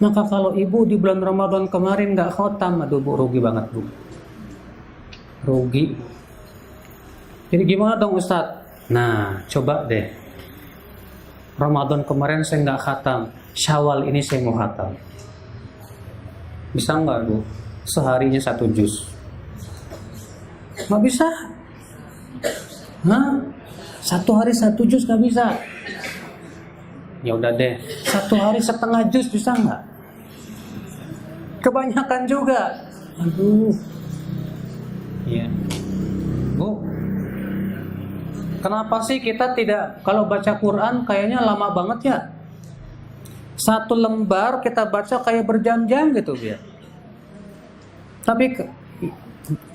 Maka kalau ibu di bulan Ramadan kemarin nggak khotam, aduh bu, rugi banget bu. Rugi. Jadi gimana dong Ustadz? Nah, coba deh. Ramadan kemarin saya nggak khatam, Syawal ini saya mau khatam. Bisa nggak bu? Seharinya 1 juz. Nggak bisa. Hah? 1 hari 1 juz nggak bisa. Ya udah deh. 1 hari setengah juz bisa nggak? Kebanyakan juga. Aduh. Ya. Bu. Kenapa sih kita tidak, kalau baca Quran kayaknya lama banget ya? 1 lembar kita baca kayak berjam-jam gitu ya. Tapi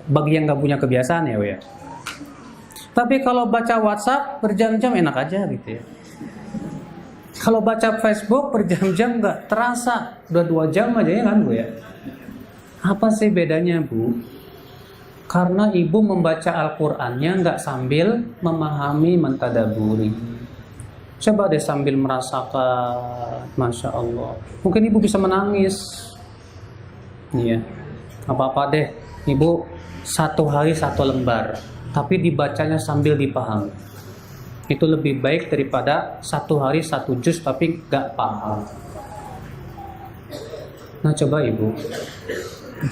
bagi yang nggak punya kebiasaan ya. Tapi kalau baca WhatsApp berjam-jam enak aja gitu ya. Kalau baca Facebook berjam-jam nggak terasa, udah 2 jam aja ya kan bu ya. Apa sih bedanya bu? Karena ibu membaca Al-Qur'annya nggak sambil memahami, mentadaburi. Coba deh sambil merasakan, Masya Allah. Mungkin ibu bisa menangis. Iya. Apa-apa deh, ibu 1 hari 1 lembar. Tapi dibacanya sambil dipahami. Itu lebih baik daripada 1 hari 1 juz tapi nggak paham. Nah coba ibu.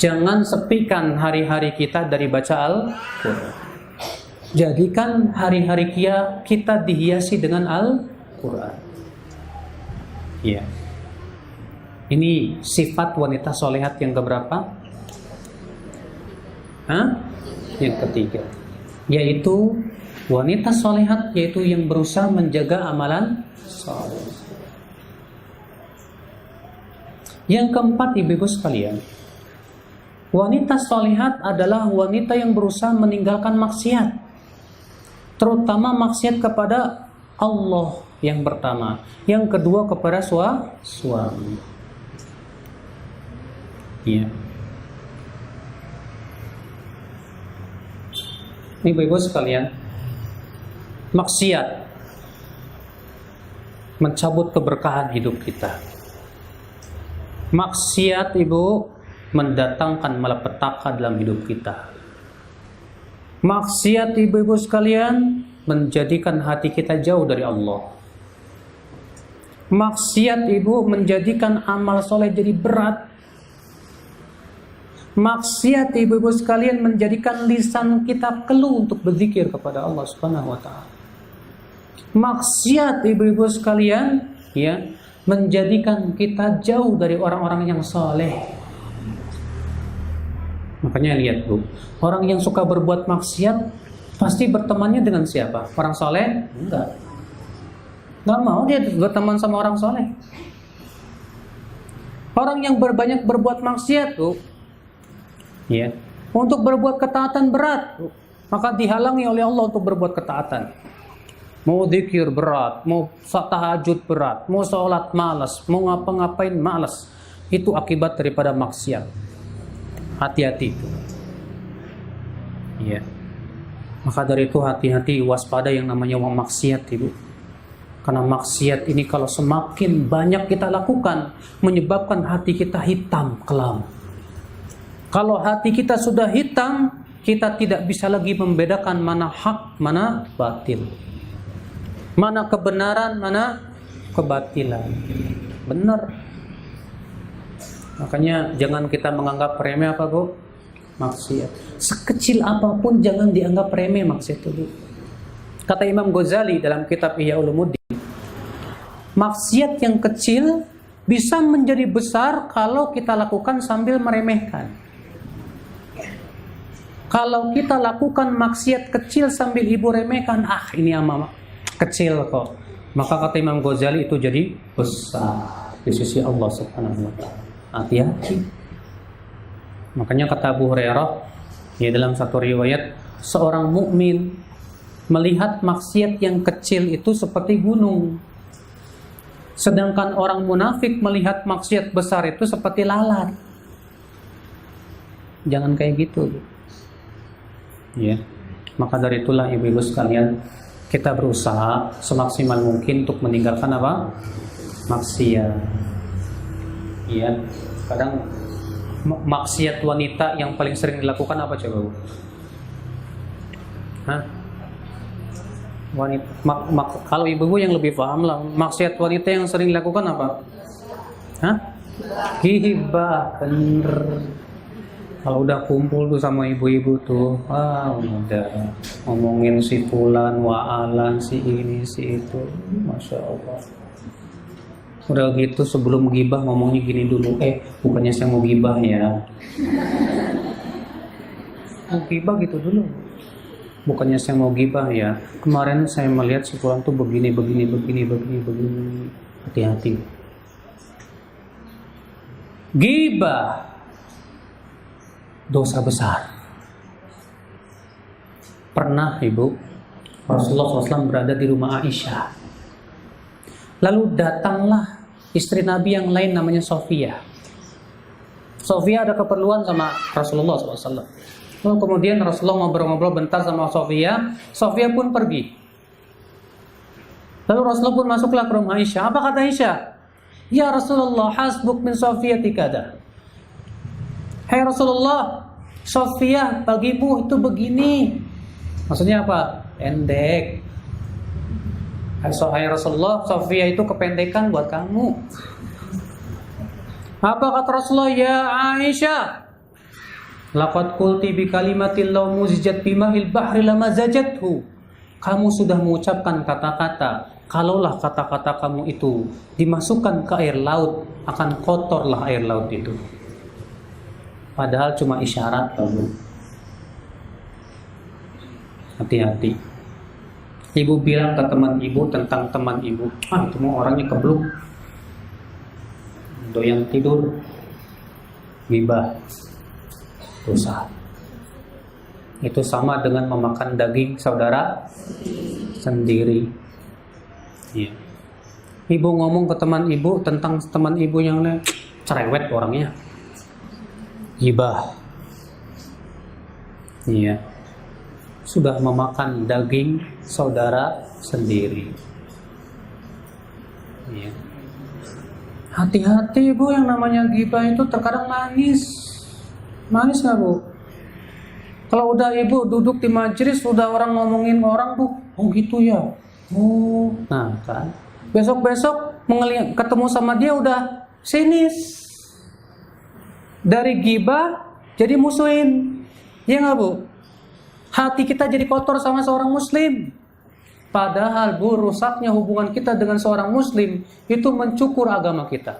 Jangan sepikan hari-hari kita dari baca Al-Quran. Jadikan hari-hari kita dihiasi dengan Al-Quran. Ya. Ini sifat wanita solehat yang keberapa? Yang ketiga. Yaitu wanita solehat, yaitu yang berusaha menjaga amalan soleh. Yang keempat, ibu-ibu sekalian, wanita solehat adalah wanita yang berusaha meninggalkan maksiat, terutama maksiat kepada Allah yang pertama, yang kedua kepada suami. Ya. Ibu-ibu sekalian, maksiat mencabut keberkahan hidup kita. Maksiat ibu mendatangkan malapetaka dalam hidup kita. Maksiat ibu-ibu sekalian menjadikan hati kita jauh dari Allah. Maksiat ibu menjadikan amal soleh jadi berat. Maksiat ibu-ibu sekalian menjadikan lisan kita keluh untuk berzikir kepada Allah Subhanahu wa taala. Maksiat ibu-ibu sekalian ya menjadikan kita jauh dari orang-orang yang soleh. Makanya lihat bu, orang yang suka berbuat maksiat pasti bertemannya dengan siapa? Orang soleh? Enggak. Nggak mau dia berteman sama orang soleh. Orang yang banyak berbuat maksiat tuh, ya, untuk berbuat ketaatan berat, maka dihalangi oleh Allah untuk berbuat ketaatan. Mau zikir berat, mau tahajud berat, mau sholat malas, mau ngapa-ngapain malas. Itu akibat daripada maksiat. Hati-hati itu. Ya. Maka dari itu hati-hati, waspada yang namanya maksiat ibu. Karena maksiat ini kalau semakin banyak kita lakukan, menyebabkan hati kita hitam kelam. Kalau hati kita sudah hitam, kita tidak bisa lagi membedakan mana hak, mana batil. Mana kebenaran, mana kebatilan. Benar. Makanya jangan kita menganggap remeh apa, Bu? Maksiat. Sekecil apapun jangan dianggap remeh maksiat itu, Bu. Kata Imam Ghazali dalam kitab Ihya Ulumuddin, maksiat yang kecil bisa menjadi besar kalau kita lakukan sambil meremehkan. Kalau kita lakukan maksiat kecil sambil ibu remehkan, ini ama kecil kok, maka kata Imam Ghazali itu jadi besar di sisi Allah Subhanahu wa taala. Hati-hati. Makanya kata Abu Hurairah, ya dalam satu riwayat, seorang mukmin melihat maksiat yang kecil itu seperti gunung. Sedangkan orang munafik melihat maksiat besar itu seperti lalat. Jangan kayak gitu. Ya. Maka dari itulah ibu-ibu sekalian, kita berusaha semaksimal mungkin untuk meninggalkan apa? Maksiat. Ya. Kadang maksiat wanita yang paling sering dilakukan apa coba, Bu? Hah? Wanita. Kalau ibu-ibu yang lebih paham lah, maksiat wanita yang sering dilakukan apa? Hah? Gibah, bener. Kalau udah kumpul tuh sama ibu-ibu tuh, udah ngomongin si fulan, wa'alan, si ini, si itu, Masya Allah. Udah gitu sebelum gibah ngomongnya gini dulu, bukannya saya mau gibah ya. Mau gibah gitu dulu. Bukannya saya mau gibah ya. Kemarin saya melihat si fulan tuh begini. Hati-hati. Gibah dosa besar. Pernah ibu, Rasulullah SAW berada di rumah Aisyah. Lalu datanglah istri Nabi yang lain namanya Sofia. Sofia ada keperluan sama Rasulullah SAW. Lalu kemudian Rasulullah ngobrol-ngobrol bentar sama Sofia. Sofia pun pergi. Lalu Rasulullah pun masuklah ke rumah Aisyah. Apa kata Aisyah? Ya Rasulullah, hasbuk min Sofia tikada. Hai Rasulullah, Sofia bagimu itu begini. Maksudnya apa? Pendek. Hai Rasulullah, Sofia itu kependekan buat kamu. Apa kata Rasulullah? Ya Aisyah, laqad qulti bi kalimatin law muzijat bima'il bahri lamazajathu. Kamu sudah mengucapkan kata-kata, kalaulah kata-kata kamu itu dimasukkan ke air laut, akan kotorlah air laut itu. Padahal cuma isyarat, kamu. Hati-hati. Ibu bilang ke teman ibu tentang teman ibu, itu mau orangnya kebluk, doyan tidur, gibah, dosa. Itu sama dengan memakan daging saudara sendiri. Ya. Ibu ngomong ke teman ibu tentang teman ibu yang lain, cerewet orangnya, gibah. Iya. Sudah memakan daging saudara sendiri. Ya. Hati-hati Bu, yang namanya ghibah itu terkadang manis. Manis nggak Bu? Kalau udah ibu duduk di majelis, udah orang ngomongin orang tuh, oh gitu ya. Oh, nah kan. Besok-besok ketemu sama dia udah sinis. Dari ghibah jadi musuhin. Iya nggak Bu? Hati kita jadi kotor sama seorang muslim. Padahal Bu, rusaknya hubungan kita dengan seorang muslim itu mencukur agama kita.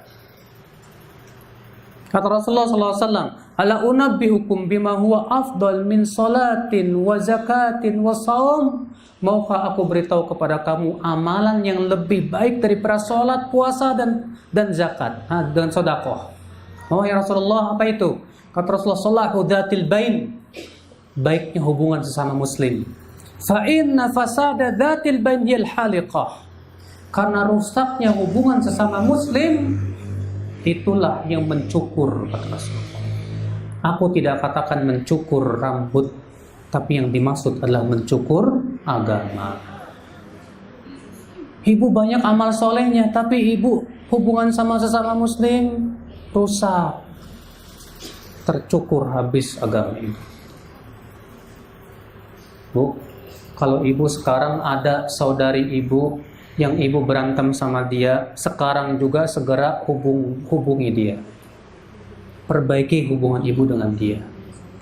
Kata Rasulullah SAW, ala unabbihukum bima huwa afdal min salatin wa zakatin wa saum. Maukah aku beritahu kepada kamu amalan yang lebih baik daripada salat, puasa dan zakat, dan sedekah. Oh ya Rasulullah, apa itu? Kata Rasulullah, salahu dzatil bain. Baiknya hubungan sesama muslim. Fa inna fasada dzatil bain hiyal haliqah. Karena rusaknya hubungan sesama muslim itulah yang mencukur, kata Rasulullah. Aku tidak katakan mencukur rambut, tapi yang dimaksud adalah mencukur agama. Ibu banyak amal solehnya, tapi ibu hubungan sama sesama muslim rusak, tercukur habis agama ibu. Bu, kalau ibu sekarang ada saudari ibu yang ibu berantem sama dia, sekarang juga segera hubungi dia. Perbaiki hubungan ibu dengan dia.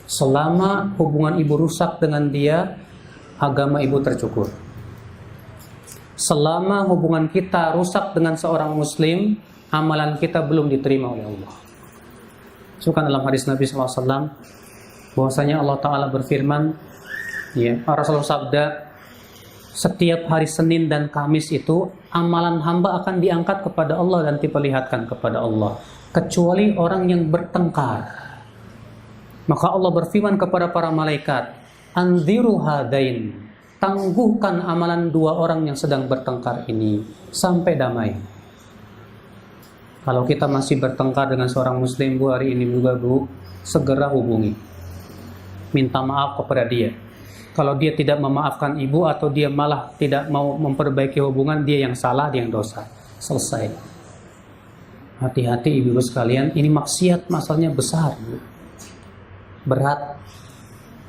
Selama hubungan ibu rusak dengan dia, agama ibu tercukur. Selama hubungan kita rusak dengan seorang muslim, amalan kita belum diterima oleh Allah. Sukan dalam hadis Nabi SAW, bahwasanya Allah Ta'ala berfirman, ya, Rasulullah sabda, setiap hari Senin dan Kamis itu amalan hamba akan diangkat kepada Allah dan diperlihatkan kepada Allah, kecuali orang yang bertengkar. Maka Allah berfirman kepada para malaikat, anziru hadain, tangguhkan amalan dua orang yang sedang bertengkar ini sampai damai. Kalau kita masih bertengkar dengan seorang muslim, Bu, hari ini juga, Bu, segera hubungi, minta maaf kepada dia. Kalau dia tidak memaafkan ibu atau dia malah tidak mau memperbaiki hubungan, dia yang salah, dia yang dosa. Selesai. Hati-hati ibu sekalian, ini maksiat, masalahnya besar, Bu. Berat.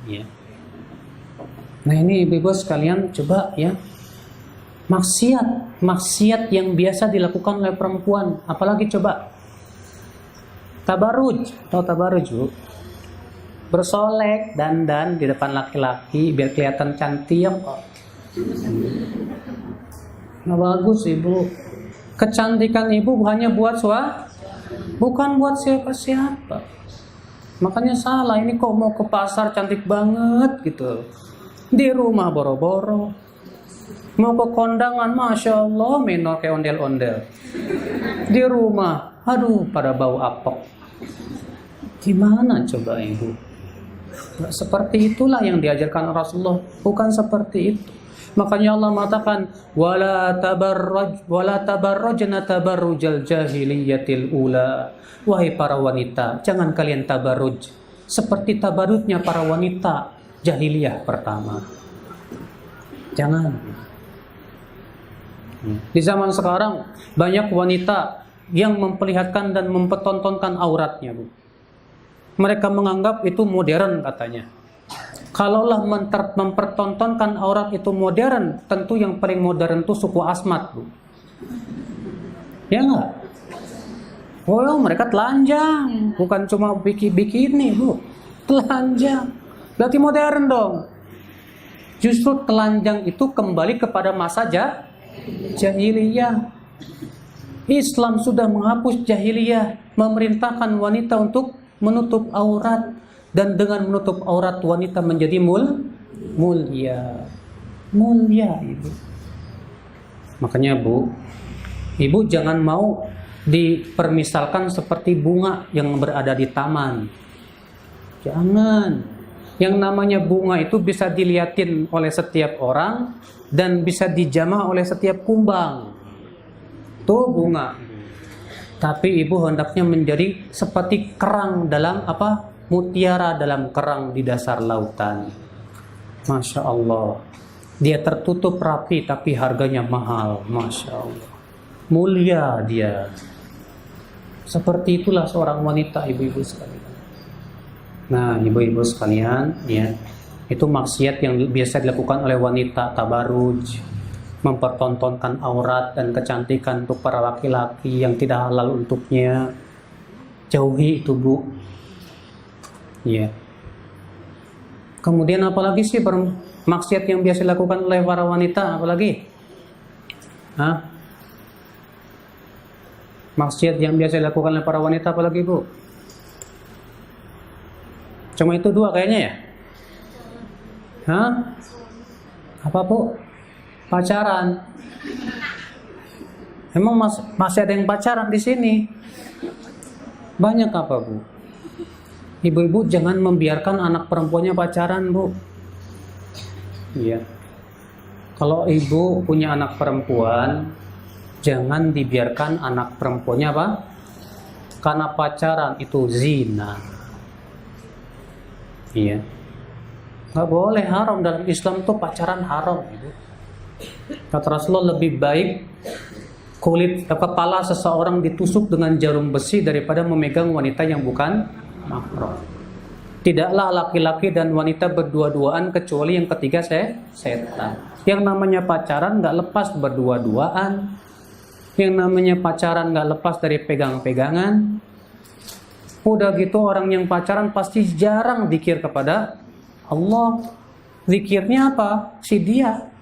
Ya. Nah ini ibu sekalian, coba ya. Maksiat yang biasa dilakukan oleh perempuan, apalagi coba. Tabaruj, atau tabaruj, Bu. Bersolek, dandan di depan laki-laki biar kelihatan cantik kok. Nah bagus ibu. Kecantikan ibu hanya buat bukan buat siapa-siapa. Makanya salah, ini kok mau ke pasar cantik banget gitu. Di rumah boro-boro. Mau ke kondangan, Masya Allah, menor kayak ondel-ondel. Di rumah, aduh pada bau apok. Gimana coba ibu? Seperti itulah yang diajarkan Rasulullah, bukan seperti itu. Makanya Allah mengatakan wala tabarrajna tabarrujal jahiliyatil ula. Wahai para wanita, jangan kalian tabarruj seperti tabarrujnya para wanita jahiliyah pertama. Jangan. Di zaman sekarang banyak wanita yang memperlihatkan dan mempertontonkan auratnya, Bu. Mereka menganggap itu modern katanya. Kalaulah mempertontonkan aurat itu modern, tentu yang paling modern itu suku Asmat, Bu. Ya enggak? Oh, mereka telanjang, bukan cuma bikini, Bu. Telanjang. Berarti modern dong. Justru telanjang itu kembali kepada masa jahiliyah. Islam sudah menghapus jahiliyah, memerintahkan wanita untuk menutup aurat, dan dengan menutup aurat wanita menjadi mulia ibu. Makanya Bu, ibu jangan mau dipermisalkan seperti bunga yang berada di taman. Jangan. Yang namanya bunga itu bisa dilihatin oleh setiap orang dan bisa dijamah oleh setiap kumbang. Tuh bunga. Tapi ibu hendaknya menjadi seperti kerang dalam mutiara dalam kerang di dasar lautan. Masya Allah. Dia tertutup rapi tapi harganya mahal. Masya Allah. Mulia dia. Seperti itulah seorang wanita, ibu-ibu sekalian. Nah, ibu-ibu sekalian, ya, itu maksiat yang biasa dilakukan oleh wanita, tabaruj, mempertontonkan aurat dan kecantikan untuk para laki-laki yang tidak halal untuknya. Jauhi itu, Bu. Ya. Kemudian apalagi sih maksiat yang biasa dilakukan oleh para wanita, apalagi? Hah? Maksiat yang biasa dilakukan oleh para wanita apalagi, Bu? Cuma itu dua kayaknya ya? Hah? Apa, Bu? Pacaran. Emang masih ada yang pacaran di sini? Banyak apa, Bu? Ibu-ibu jangan membiarkan anak perempuannya pacaran, Bu. Iya. Kalau ibu punya anak perempuan, jangan dibiarkan anak perempuannya karena pacaran itu zina. Iya. Nggak boleh, haram dalam Islam tuh pacaran haram, Ibu. Kata Rasulullah, lebih baik kepala seseorang ditusuk dengan jarum besi daripada memegang wanita yang bukan mahram. Tidaklah laki-laki dan wanita berdua-duaan kecuali yang ketiga setan. Yang namanya pacaran nggak lepas berdua-duaan. Yang namanya pacaran nggak lepas dari pegang-pegangan. Udah gitu orang yang pacaran pasti jarang zikir kepada Allah. Zikirnya apa? Si dia.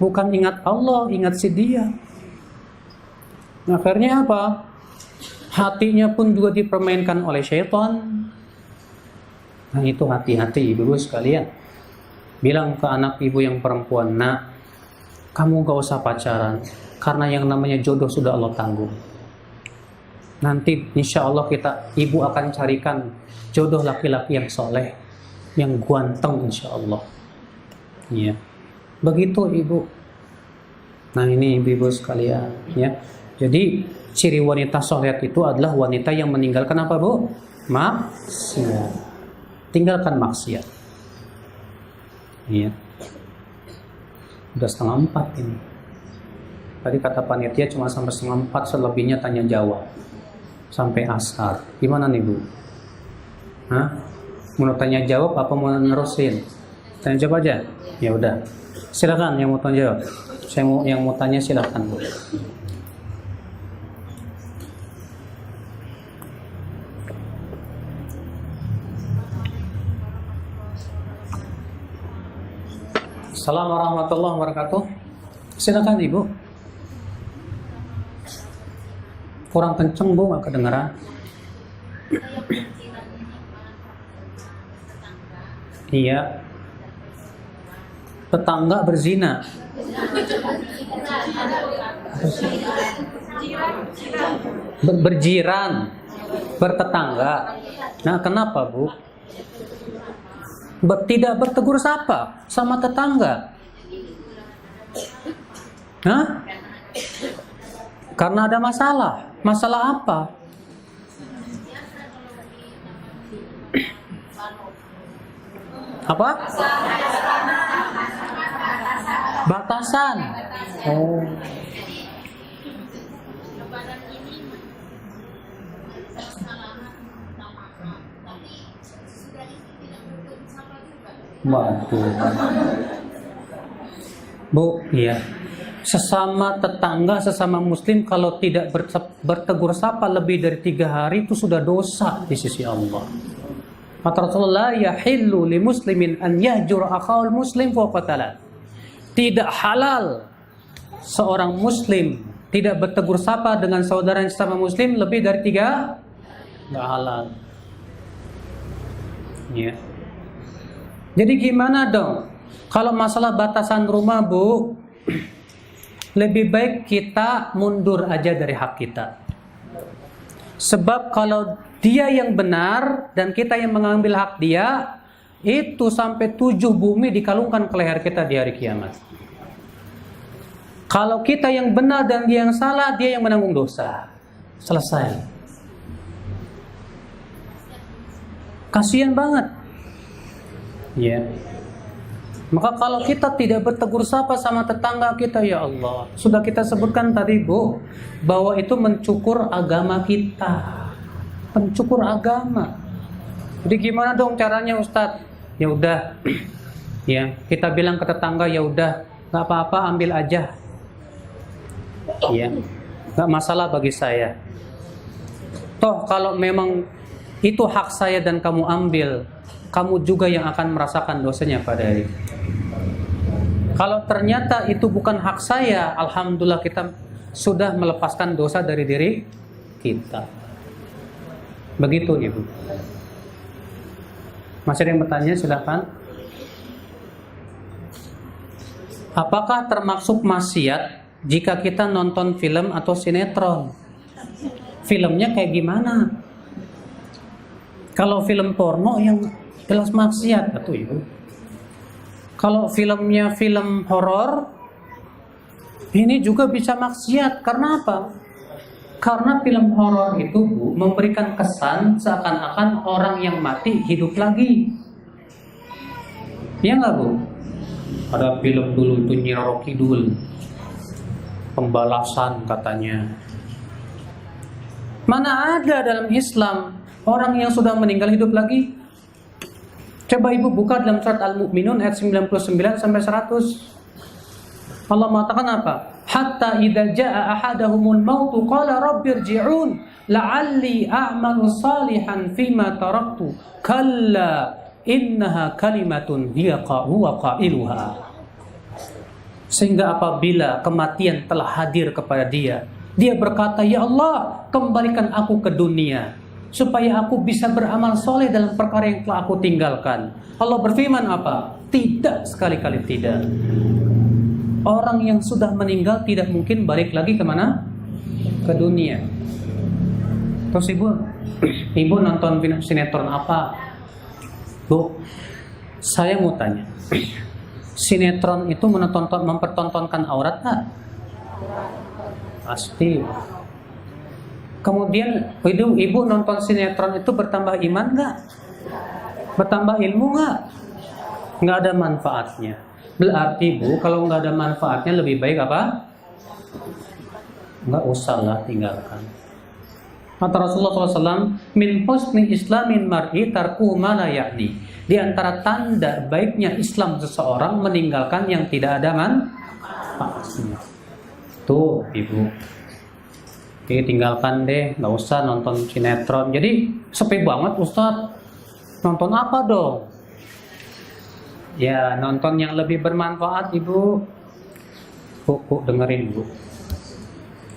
Bukan ingat Allah, ingat si dia. Akhirnya apa? Hatinya pun juga dipermainkan oleh syaitan. Nah itu hati-hati ibu sekalian. Bilang ke anak ibu yang perempuan, nak, kamu gak usah pacaran, karena yang namanya jodoh sudah Allah tanggung. Nanti insya Allah ibu akan carikan jodoh laki-laki yang soleh, yang ganteng insya Allah. Ya, begitu ibu. Nah ini ibu sekalian, ya. Jadi ciri wanita soleh itu adalah wanita yang meninggalkan apa bu? Maksiat. Tinggalkan maksiat. Iya. Udah 3:30 ini. Tadi kata panitia cuma sampai 3:30, selebihnya tanya jawab. Sampai asar. Gimana nih bu? Hah? Mau tanya jawab apa mau nerusin? Tanya jawab aja. Ya udah. Silakan yang mau tanya jawab. Yang mau tanya silakan bu. Assalamualaikum warahmatullahi wabarakatuh. Silakan ibu. Kurang kenceng bu, nggak kedengeran. Iya. Tetangga berzina. Berjiran, bertetangga. Nah kenapa bu? Tidak bertegur sapa sama tetangga. Hah? Karena ada masalah. Masalah apa? Apa? Batasan. Oh. Waduh. Bu, iya. Sesama tetangga, sesama muslim kalau tidak bertegur sapa lebih dari 3 hari itu sudah dosa di sisi Allah. Kata Rasulullah, yahillu li muslimin an yahjur akhawul muslim fawqatalah. Tidak halal seorang muslim tidak bertegur sapa dengan saudara yang sesama muslim lebih dari 3. Nggak halal. Ya. Jadi gimana dong? Kalau masalah batasan rumah bu, lebih baik kita mundur aja dari hak kita. Sebab kalau dia yang benar dan kita yang mengambil hak dia, itu sampai 7 bumi dikalungkan ke leher kita di hari kiamat. Kalau kita yang benar dan dia yang salah, dia yang menanggung dosa. Selesai. Kasian banget. Ya. Maka kalau kita tidak bertegur sapa sama tetangga kita, ya Allah, sudah kita sebutkan tadi bu, bahwa itu mencukur agama kita, mencukur agama. Jadi gimana dong caranya Ustadz? Ya udah, ya kita bilang ke tetangga, ya udah, nggak apa-apa, ambil aja, ya, nggak masalah bagi saya. Toh kalau memang itu hak saya dan kamu ambil, kamu juga yang akan merasakan dosanya pada hari. Kalau ternyata itu bukan hak saya, alhamdulillah kita sudah melepaskan dosa dari diri kita. Begitu ibu. Masih ada yang bertanya? Silakan. Apakah termasuk maksiat jika kita nonton film atau sinetron? Filmnya kayak gimana? Kalau film porno yang jelas maksiat atau ibu. Kalau filmnya film horor, ini juga bisa maksiat. Karena apa? Karena film horor itu bu, memberikan kesan seakan-akan orang yang mati hidup lagi. Iya nggak bu? Ada film dulu itu Nyi Roro Kidul, pembalasan katanya. Mana ada dalam Islam orang yang sudah meninggal hidup lagi? Coba ibu buka dalam surat Al-Mu'minun ayat 99 sampai 100. Allah mengatakan apa? Hatta idza jaa ahadahumul maut qala rabbirji'un la'alli a'malu salihan fima taraktu kalla innaha kalimatun huwa qailuha. Sehingga apabila kematian telah hadir kepada dia berkata, ya Allah, kembalikan aku ke dunia supaya aku bisa beramal soleh dalam perkara yang telah aku tinggalkan. Allah berfirman apa? Tidak, sekali-kali tidak. Orang yang sudah meninggal tidak mungkin balik lagi kemana? Ke dunia. Terus ibu nonton sinetron apa? Bu, saya mau tanya, sinetron itu mempertontonkan aurat nggak? Pasti. Kemudian ibu nonton sinetron itu bertambah iman nggak? Bertambah ilmu nggak? Nggak ada manfaatnya. Berarti Bu, kalau nggak ada manfaatnya lebih baik apa? Nggak usah lah, tinggalkan. Kata Rasulullah SAW, min husni islamin mar'i tarku ma la ya'ni. Di antara tanda baiknya Islam seseorang meninggalkan yang tidak ada manfaatnya. Tuh ibu, jadi tinggalkan deh, nggak usah nonton sinetron. Jadi sepi banget Ustadz, nonton apa dong? Ya nonton yang lebih bermanfaat ibu. Bu, dengerin Bu.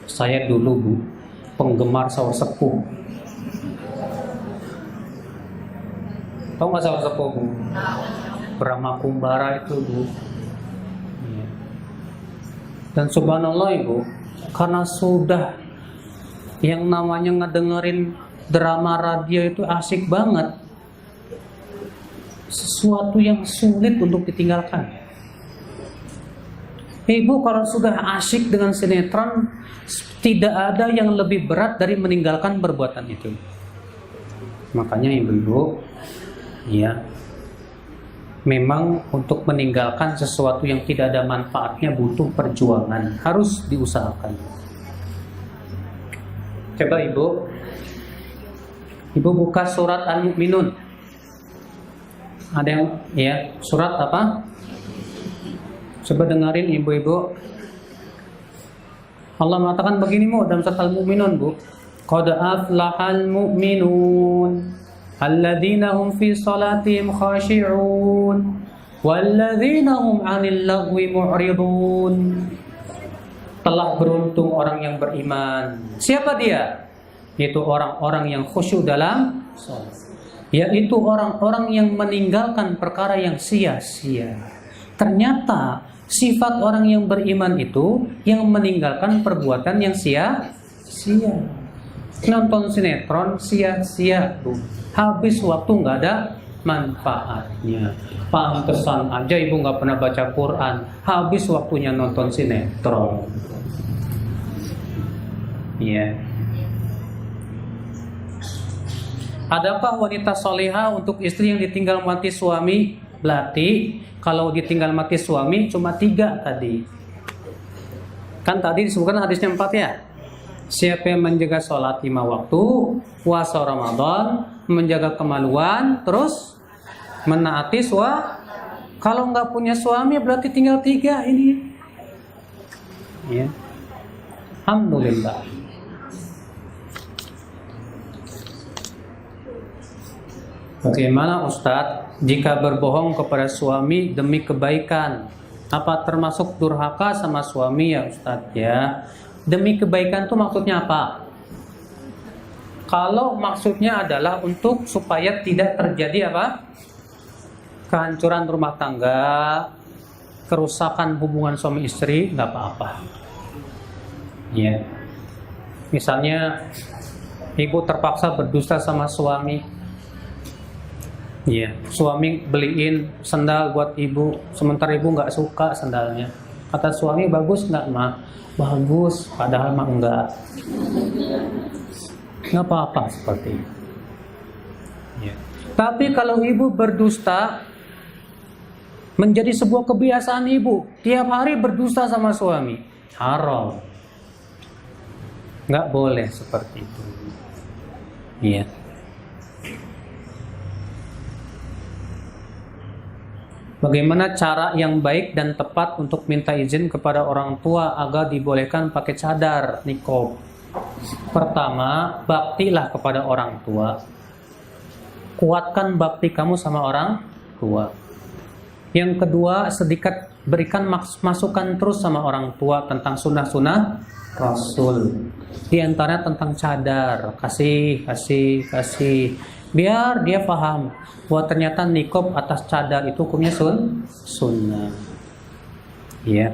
Saya dulu Bu, penggemar Saur Sepuh. Tahu nggak Saur Sepuh Bu? Brahma Kumbara itu Bu. Dan subhanallah ibu, karena sudah yang namanya ngedengerin drama radio itu asik banget, sesuatu yang sulit untuk ditinggalkan. Ibu kalau sudah asik dengan sinetron, tidak ada yang lebih berat dari meninggalkan perbuatan itu. Makanya ibu-ibu, ya, memang untuk meninggalkan sesuatu yang tidak ada manfaatnya butuh perjuangan, harus diusahakan. Coba ibu buka surat Al-Mu'minun. Ada yang ya, surat apa? Coba dengerin ibu-ibu. Allah mengatakan begini Bu dalam surat Al-Mu'minun Bu. Qad aflahal mu'minun alladzina hum fi salatihim khashi'un walladzina hum 'anil lagwi mu'ridun. Telah beruntung orang yang beriman. Siapa dia? Yaitu orang-orang yang khusyuk dalam salat. Yaitu orang-orang yang meninggalkan perkara yang sia-sia. Ternyata sifat orang yang beriman itu yang meninggalkan perbuatan yang sia-sia. Nonton sinetron sia-sia tuh. Habis waktu nggak ada manfaatnya. Pantesan aja ibu nggak pernah baca Quran. Habis waktunya nonton sinetron. Iya. Adakah wanita soleha untuk istri yang ditinggal mati suami? Berarti kalau ditinggal mati suami cuma 3 tadi. Kan tadi disebutkan hadisnya 4 ya. Siapa yang menjaga sholat 5 waktu, puasa Ramadan, menjaga kemaluan, terus menaati suami. Kalau nggak punya suami berarti tinggal 3 ini. Ya. Alhamdulillah. Bagaimana Ustadz jika berbohong kepada suami demi kebaikan? Apa termasuk durhaka sama suami ya Ustadz ya? Demi kebaikan itu maksudnya apa? Kalau maksudnya adalah untuk supaya tidak terjadi apa? Kehancuran rumah tangga, kerusakan hubungan suami istri, nggak apa-apa. Ya. Misalnya ibu terpaksa berdusta sama suami. Iya, suami beliin sandal buat ibu, sementara ibu nggak suka sandalnya. Kata suami, bagus nggak Ma? Bagus, padahal mah enggak. Nggak apa-apa seperti itu. Ya. Tapi kalau ibu berdusta menjadi sebuah kebiasaan ibu, tiap hari berdusta sama suami, haram. Nggak boleh seperti itu. Iya. Bagaimana cara yang baik dan tepat untuk minta izin kepada orang tua agar dibolehkan pakai cadar, niqab? Pertama, baktilah kepada orang tua. Kuatkan bakti kamu sama orang tua. Yang kedua, sedikit berikan masukan terus sama orang tua tentang sunnah-sunnah Rasul. Di antaranya tentang cadar, kasih. Biar dia paham bahwa ternyata niqab atas cadar itu hukumnya sunnah. Ya.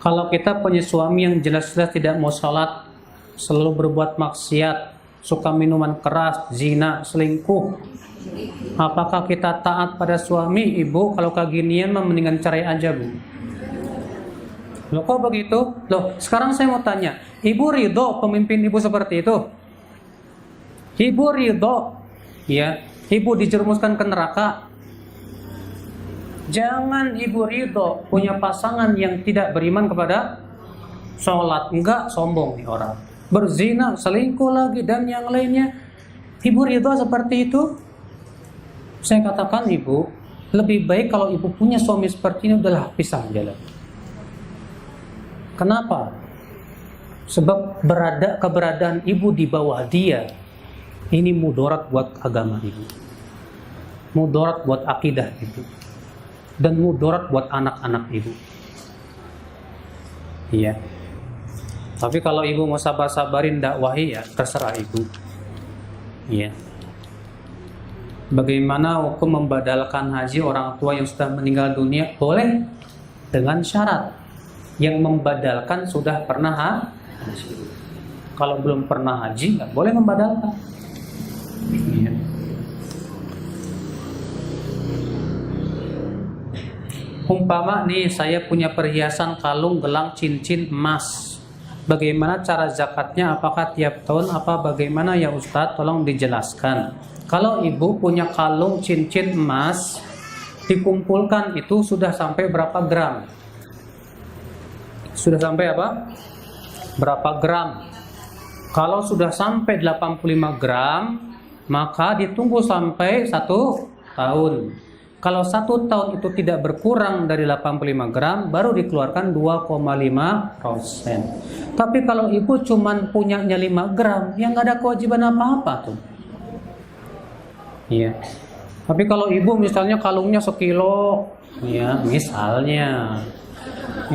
Kalau kita punya suami yang jelas-jelas tidak mau sholat, selalu berbuat maksiat, suka minuman keras, zina, selingkuh, apakah kita taat pada suami? Ibu, kalau keginian mendingan cerai aja, Bu. Loh, kok begitu? Loh, sekarang saya mau tanya, ibu ridho pemimpin ibu seperti itu? Ibu ridho, ya, ibu dijerumuskan ke neraka? Jangan ibu ridho punya pasangan yang tidak beriman kepada sholat, enggak, sombong nih orang, berzina, selingkuh lagi, dan yang lainnya. Ibu ridho seperti itu? Saya katakan, ibu, lebih baik kalau ibu punya suami seperti ini, udahlah pisah jalan. Kenapa? Sebab keberadaan ibu di bawah dia ini mudarat buat agama ibu, mudarat buat akidah ibu, dan mudarat buat anak-anak ibu. Iya. Tapi kalau ibu mau sabar-sabarin dakwahi, ya terserah ibu. Iya. Bagaimana hukum membadalkan haji orang tua yang sudah meninggal dunia? Boleh, dengan syarat yang membadalkan sudah pernah haji. Kalau belum pernah haji, nggak boleh membadalkan. Iya. Umpama nih, saya punya perhiasan kalung, gelang, cincin, emas. Bagaimana cara zakatnya? Apakah tiap tahun? Apa bagaimana ya Ustadz? Tolong dijelaskan. Kalau ibu punya kalung, cincin, emas, dikumpulkan itu sudah sampai berapa gram? Sudah sampai apa? Berapa gram? Kalau sudah sampai 85 gram, maka ditunggu sampai 1 tahun. Kalau 1 tahun itu tidak berkurang dari 85 gram, baru dikeluarkan 2,5%. Tapi kalau ibu cuman punyanya 5 gram, ya nggak ada kewajiban apa-apa tuh. Iya. Tapi kalau ibu misalnya kalungnya 1 kilo, ya misalnya,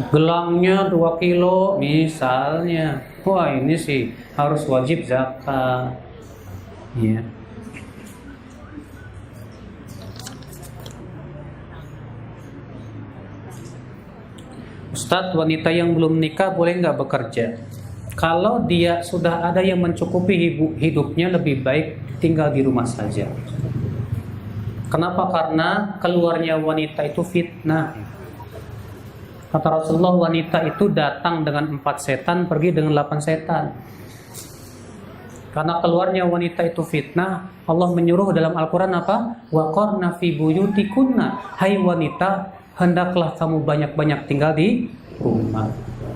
gelangnya 2 kilo misalnya, wah ini sih harus wajib zakat. Ya. Ustadz, wanita yang belum nikah boleh nggak bekerja? Kalau dia sudah ada yang mencukupi hidupnya, lebih baik tinggal di rumah saja. Kenapa? Karena keluarnya wanita itu fitnah. Kata Rasulullah, wanita itu datang dengan 4 setan, pergi dengan 8 setan. Karena keluarnya wanita itu fitnah, Allah menyuruh dalam Al-Quran apa? Wa qarna fi buyutikunna. Hai wanita, hendaklah kamu banyak-banyak tinggal di rumah.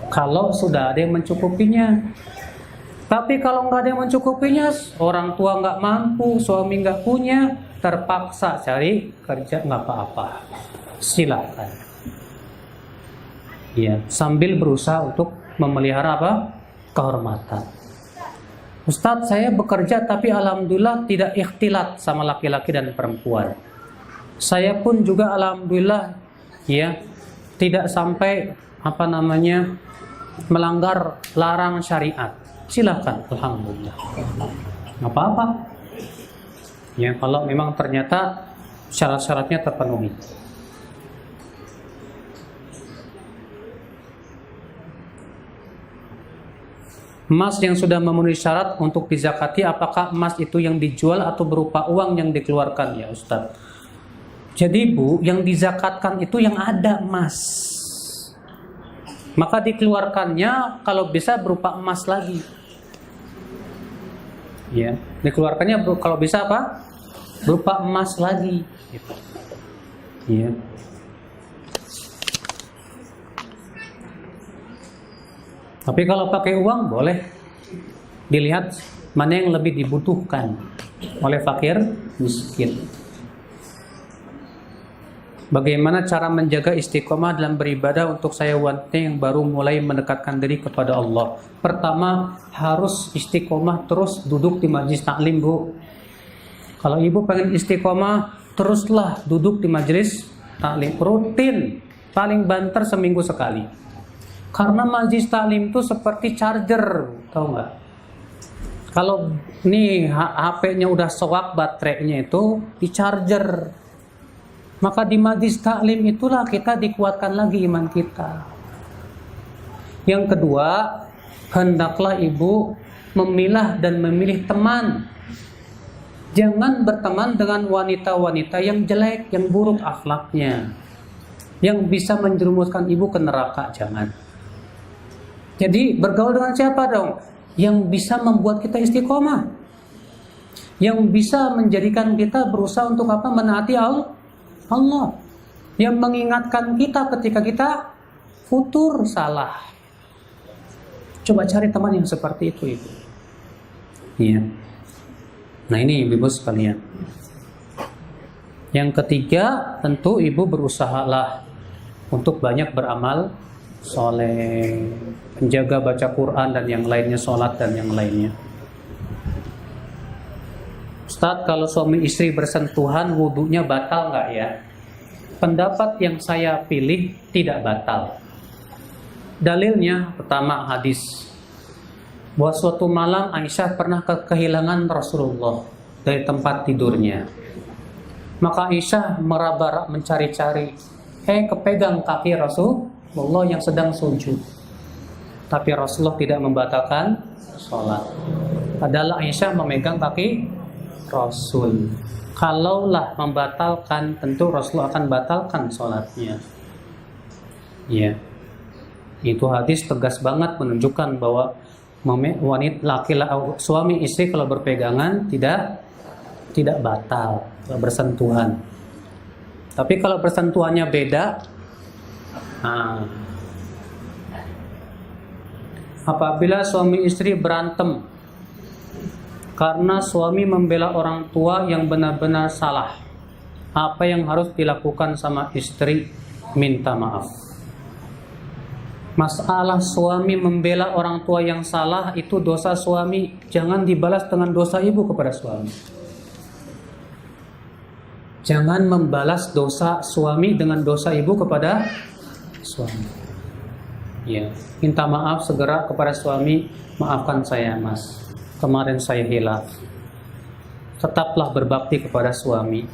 Kalau sudah ada yang mencukupinya. Tapi kalau nggak ada yang mencukupinya, orang tua nggak mampu, suami nggak punya, terpaksa cari kerja, nggak apa-apa. Silakan. Ya, sambil berusaha untuk memelihara apa? Kehormatan. Ustadz, saya bekerja tapi alhamdulillah tidak ikhtilat sama laki-laki dan perempuan. Saya pun juga alhamdulillah ya tidak sampai melanggar larang syariat. Silakan, alhamdulillah. Nggak apa-apa. Ya, kalau memang ternyata syarat-syaratnya terpenuhi. Emas yang sudah memenuhi syarat untuk dizakati, apakah emas itu yang dijual atau berupa uang yang dikeluarkan ya Ustadz? Jadi Bu, yang dizakatkan itu yang ada emas. Maka dikeluarkannya kalau bisa berupa emas lagi. Ya, dikeluarkannya kalau bisa apa? Berupa emas lagi. Gitu. Ya. Tapi kalau pakai uang boleh, dilihat mana yang lebih dibutuhkan. oleh fakir miskin. Bagaimana cara menjaga istiqomah dalam beribadah untuk saya wanita yang baru mulai mendekatkan diri kepada Allah? Pertama, harus istiqomah terus duduk di majelis taklim, Bu. Kalau ibu pengen istiqomah, teruslah duduk di majelis taklim rutin, paling banter seminggu sekali. Karena majelis taklim itu seperti charger, tahu nggak? Kalau nih HP-nya udah soak baterainya itu di charger. Maka di majelis taklim itulah kita dikuatkan lagi iman kita. Yang kedua, hendaklah ibu memilah dan memilih teman. Jangan berteman dengan wanita-wanita yang jelek, yang buruk akhlaknya, yang bisa menjerumuskan ibu ke neraka. Jangan. Jadi bergaul dengan siapa dong? Yang bisa membuat kita istiqomah, yang bisa menjadikan kita berusaha untuk apa? Menaati Allah, yang mengingatkan kita ketika kita futur salah. Coba cari teman yang seperti itu, ibu. Iya. Nah ini ibu sekalian. Yang ketiga, tentu ibu berusahalah untuk banyak beramal soleh, menjaga baca Quran dan yang lainnya, sholat dan yang lainnya. Ustadz, kalau suami istri bersentuhan wudunya batal nggak ya? Pendapat yang saya pilih tidak batal. Dalilnya pertama hadis bahwa suatu malam Aisyah pernah kehilangan Rasulullah dari tempat tidurnya. Maka Aisyah meraba mencari-cari, kepegang kaki Rasulullah yang sedang sujud. Tapi Rasulullah tidak membatalkan sholat. Adalah Aisyah memegang kaki Rasul. Kalaulah membatalkan, tentu Rasulullah akan batalkan sholatnya. Ya, itu hadis tegas banget menunjukkan bahwa wanita laki-laki suami istri kalau berpegangan tidak batal bersentuhan. Tapi kalau bersentuhannya beda, apabila suami istri berantem karena suami membela orang tua yang benar-benar salah, apa yang harus dilakukan sama istri? Minta maaf. Masalah suami membela orang tua yang salah itu dosa suami, jangan dibalas dengan dosa ibu kepada suami. Jangan membalas dosa suami dengan dosa ibu kepada suami. Ya, minta maaf segera kepada suami, maafkan saya mas, kemarin saya hilaf. Tetaplah berbakti kepada suami.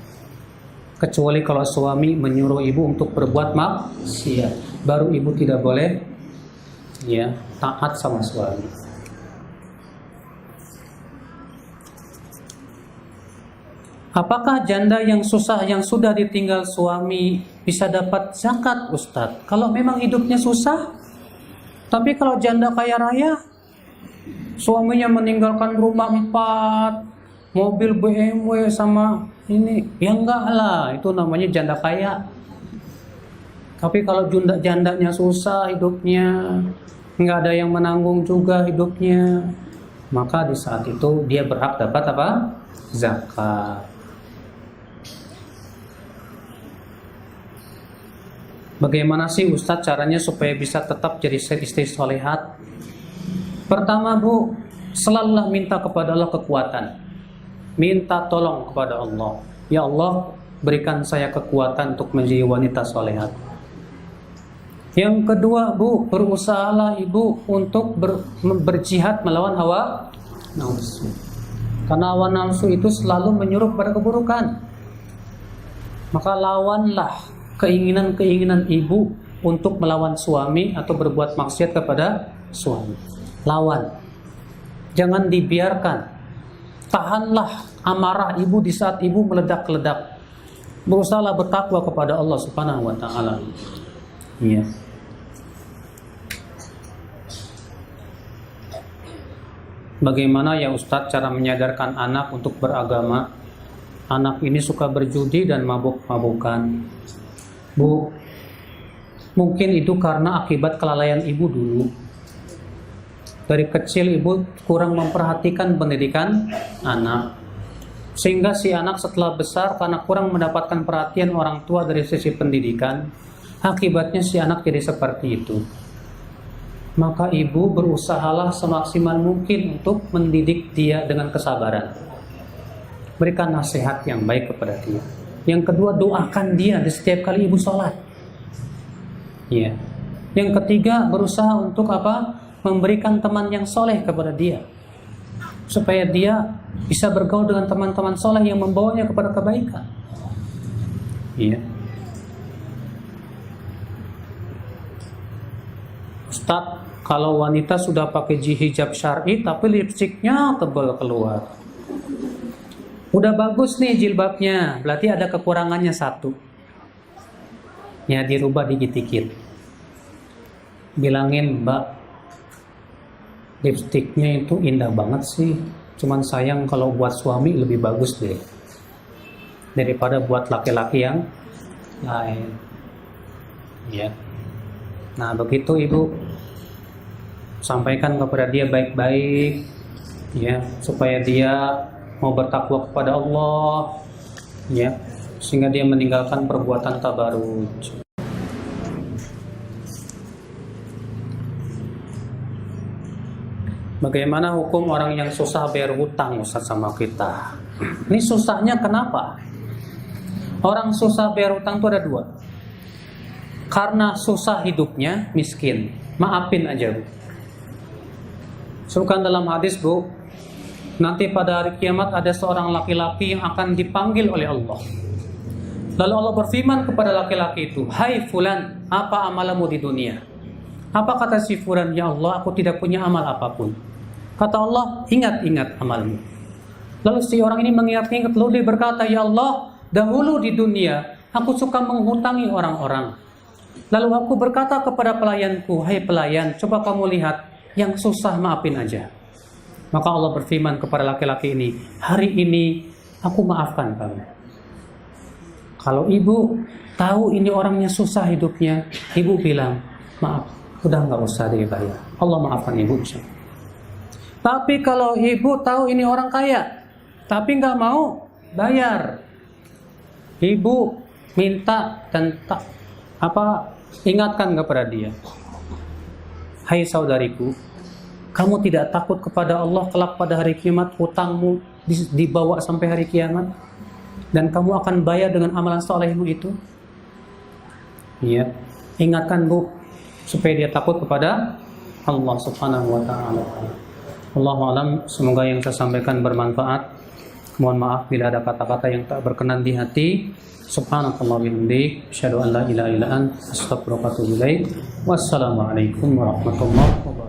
Kecuali kalau suami menyuruh ibu untuk berbuat maksiat, baru ibu tidak boleh taat sama suami. Apakah janda yang susah yang sudah ditinggal suami bisa dapat zakat, Ustadz? Kalau memang hidupnya susah. Tapi kalau janda kaya raya, suaminya meninggalkan rumah 4, mobil BMW sama ini, ya enggak lah, itu namanya janda kaya. Tapi kalau jandanya susah hidupnya, enggak ada yang menanggung juga hidupnya, maka di saat itu dia berhak dapat apa? Zakat. Bagaimana sih Ustadz caranya supaya bisa tetap jadi istri solehat? Pertama Bu, selalulah minta kepada Allah kekuatan. Minta tolong kepada Allah. Ya Allah, berikan saya kekuatan untuk menjadi wanita solehat. Yang kedua Bu, berusahalah ibu untuk berjihad melawan hawa nafsu. Karena hawa nafsu itu selalu menyuruh pada keburukan. Maka lawanlah keinginan-keinginan ibu untuk melawan suami atau berbuat maksiat kepada suami. Lawan. Jangan dibiarkan. Tahanlah amarah ibu di saat ibu meledak-ledak. Berusahalah bertakwa kepada Allah Subhanahu wa taala. Iya. Bagaimana ya Ustadz cara menyadarkan anak untuk beragama? Anak ini suka berjudi dan mabuk-mabukan. Bu, mungkin itu karena akibat kelalaian ibu dulu. Dari kecil ibu kurang memperhatikan pendidikan anak. Sehingga si anak setelah besar karena kurang mendapatkan perhatian orang tua dari sisi pendidikan, akibatnya si anak jadi seperti itu. Maka ibu berusahalah semaksimal mungkin untuk mendidik dia dengan kesabaran. Berikan nasihat yang baik kepada dia. Yang kedua, doakan dia di setiap kali ibu sholat. Ya. Yang ketiga, berusaha untuk apa? Memberikan teman yang soleh kepada dia, supaya dia bisa bergaul dengan teman-teman soleh yang membawanya kepada kebaikan. Iya. Ustaz, kalau wanita sudah pakai hijab syar'i tapi lipstiknya tebal keluar, udah bagus nih jilbabnya, berarti ada kekurangannya satu. Ya, dirubah dikit-dikit. Bilangin, Mbak, lipstiknya itu indah banget sih, cuman sayang kalau buat suami lebih bagus deh daripada buat laki-laki yang lain. Ya. Nah, begitu ibu sampaikan kepada dia baik-baik, ya, supaya dia mau bertakwa kepada Allah, ya, sehingga dia meninggalkan perbuatan tabarruj. Bagaimana hukum orang yang susah bayar hutang, Ustaz, sama kita? Ini susahnya kenapa? Orang susah bayar hutang itu ada dua. Karena susah hidupnya, miskin. Maafin aja, Bu. Sebutkan dalam hadis, Bu, nanti pada hari kiamat ada seorang laki-laki yang akan dipanggil oleh Allah. Lalu Allah berfirman kepada laki-laki itu, "Hai fulan, apa amalmu di dunia?" Apa kata si fulan? "Ya Allah, aku tidak punya amal apapun." Kata Allah, "Ingat-ingat amalmu." Lalu si orang ini mengingat-ingat, lalu dia berkata, "Ya Allah, dahulu di dunia aku suka menghutangi orang-orang. Lalu aku berkata kepada pelayanku, 'Hai pelayan, coba kamu lihat, yang susah maafin aja.' Maka Allah berfirman kepada laki-laki ini, 'Hari ini aku maafkan kamu.'" Kalau ibu tahu ini orangnya susah hidupnya, ibu bilang, "Maaf, udah nggak usah dibayar. Allah maafkan ibu." Tapi kalau ibu tahu ini orang kaya, tapi nggak mau bayar, ibu minta dan ingatkan kepada dia, "Hai saudariku, kamu tidak takut kepada Allah kelak pada hari kiamat hutangmu dibawa sampai hari kiamat dan kamu akan bayar dengan amalan solehmu itu?" Iya, ingatkan, Bu, supaya dia takut kepada Allah Subhanahu wa taala. Allahu a'lam, semoga yang saya sampaikan bermanfaat. Mohon maaf bila ada kata-kata yang tak berkenan di hati. Subhanallahi wa bihamdihi, asyhadu an la ilaha illa anta, astaghfiruka wa atubu ilaik. Wassalamualaikum warahmatullahi wabarakatuh.